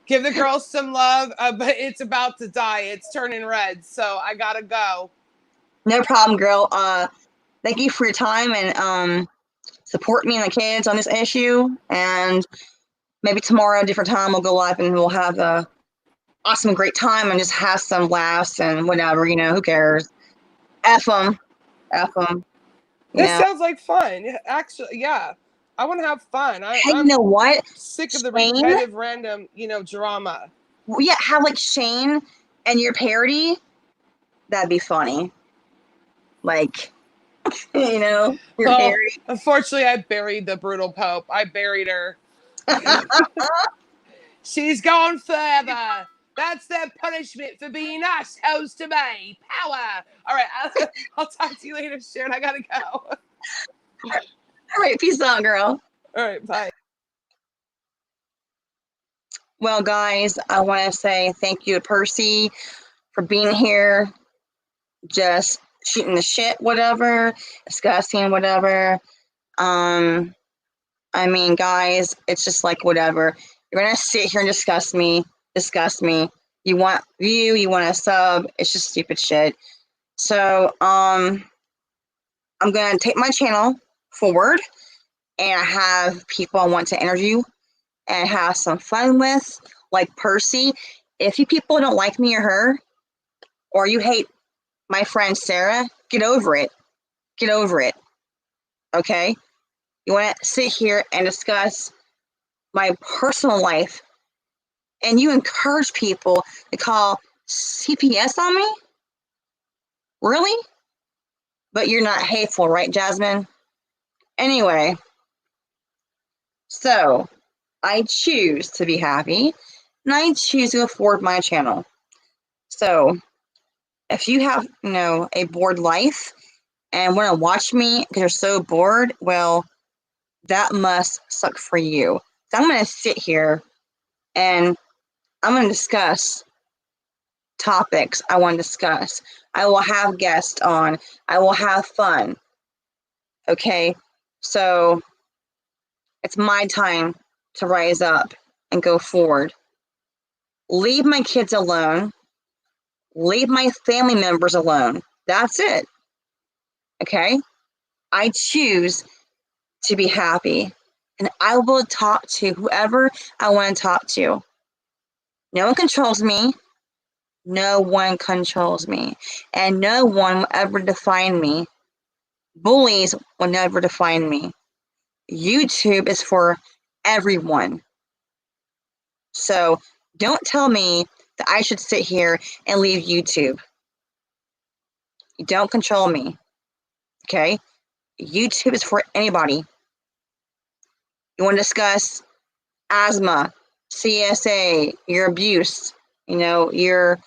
Give the girls some love, but it's about to die. It's turning red, so I gotta go. No problem, girl. thank you for your time and support me and the kids on this issue. And maybe tomorrow, a different time, we'll go live and we'll have a awesome, great time and just have some laughs and whatever. Who cares? F them, F them. This sounds like fun. Actually, yeah. I want to have fun. Hey, you I'm know what? sick of the Shane? repetitive, random, drama. Yeah, have like Shane and your parody. That'd be funny. Like, your Well, parody. unfortunately, I buried the brutal Pope. I buried her. She's gone further. That's their punishment for being assholes to me. Power. All right, I'll talk to you later, Sharon. I gotta go. All right, peace out, girl. All right, bye. Well, guys, I want to say thank you to Percy for being here, just shooting the shit, whatever, discussing, whatever. I mean, guys, it's just like whatever. You're gonna sit here and discuss me. You want view, you want a sub. It's just stupid shit. So, I'm gonna take my channel forward, and I have people I want to interview and have some fun with, like Percy. If you people don't like me or her, or you hate my friend Sara, get over it. Get over it. Okay? You want to sit here and discuss my personal life, and you encourage people to call CPS on me? Really? But you're not hateful, right, Jasmine? Anyway, so I choose to be happy, and I choose to afford my channel. So if you have, a bored life and want to watch me because you're so bored, well, that must suck for you. So I'm going to sit here and I'm going to discuss topics I want to discuss. I will have guests on. I will have fun. Okay? So it's my time to rise up and go forward. Leave my kids alone. Leave my family members alone. That's it. Okay? I choose to be happy, and I will talk to whoever I want to talk to. No one controls me. No one controls me. And no one will ever define me. Bullies will never define me. YouTube is for everyone. So don't tell me that I should sit here and leave YouTube. You don't control me. Okay? YouTube is for anybody. You want to discuss asthma, CSA, your abuse, your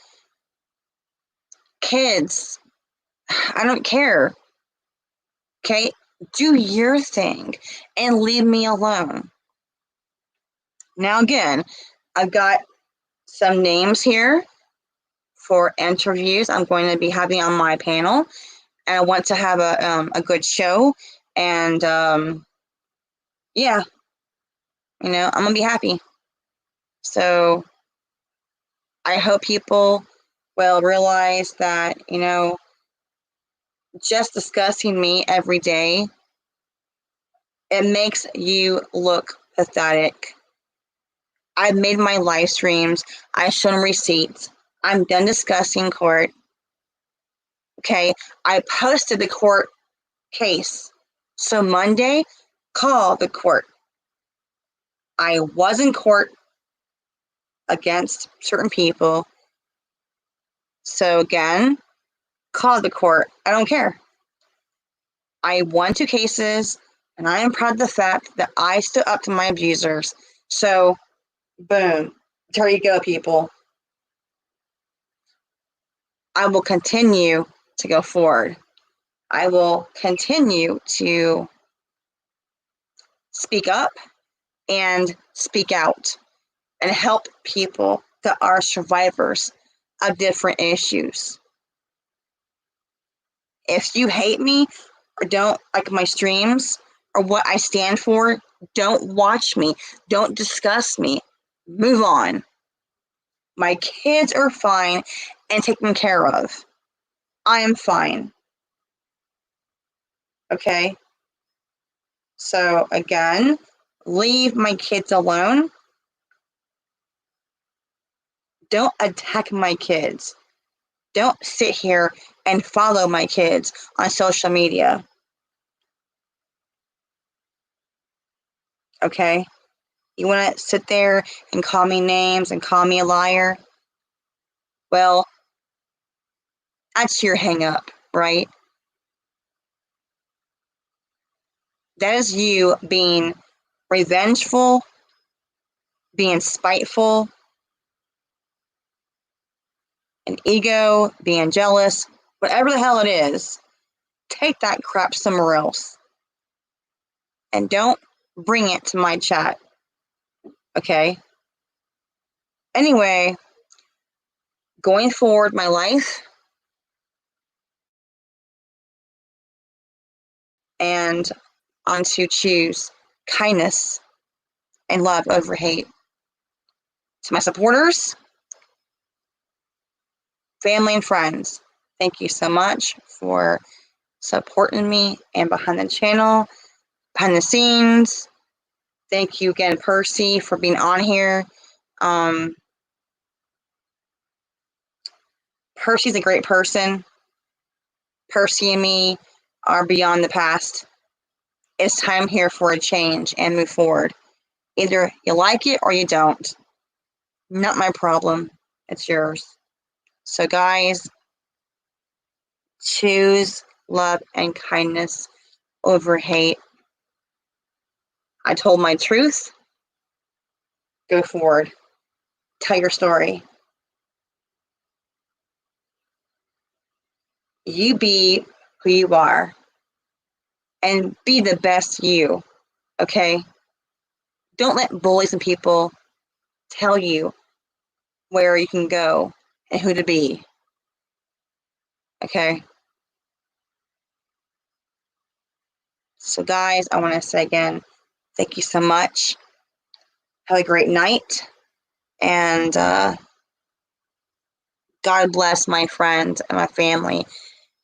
kids. I don't care. Okay? Do your thing and leave me alone. Now, again, I've got some names here for interviews I'm going to be having on my panel, and I want to have a good show. And yeah, I'm gonna be happy. So I hope people will realize that just discussing me every day, it makes you look pathetic. I've made my live streams. I show them receipts. I'm done discussing court. Okay, I posted the court case. So Monday, call the court. I was in court against certain people. So again, call the court. I don't care. I won 2 cases, and I am proud of the fact that I stood up to my abusers. So, boom. There you go, people. I will continue to go forward. I will continue to speak up and speak out and help people that are survivors of different issues. If you hate me or don't like my streams or what I stand for, don't watch me. Don't discuss me. Move on. My kids are fine and taken care of. I am fine. Okay? So again, leave my kids alone. Don't attack my kids. Don't sit here and follow my kids on social media. Okay? You want to sit there and call me names and call me a liar? Well, that's your hang up, right? That is you being revengeful, being spiteful, an ego, being jealous, whatever the hell it is. Take that crap somewhere else. And don't bring it to my chat. Okay? Anyway, going forward, my life, and on to choose kindness and love over hate. To my supporters, family, and friends, thank you so much for supporting me and behind the channel, behind the scenes. Thank you again, Percy, for being on here. Percy's a great person. Percy and me are beyond the past. It's time here for a change and move forward. Either you like it or you don't. Not my problem. It's yours. So guys, choose love and kindness over hate. I told my truth. Go forward. Tell your story. You be who you are. And be the best you. Okay? Don't let bullies and people tell you where you can go and who to be. Okay? So guys, I want to say again, thank you so much. Have a great night. And God bless my friends and my family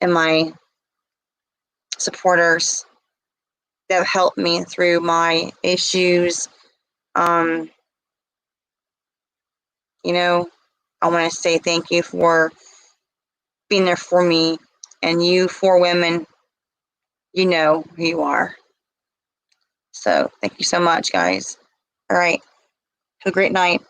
and my supporters that have helped me through my issues. You know, I want to say thank you for being there for me. And you 4 women, you know who you are. So thank you so much, guys. All right. Have a great night.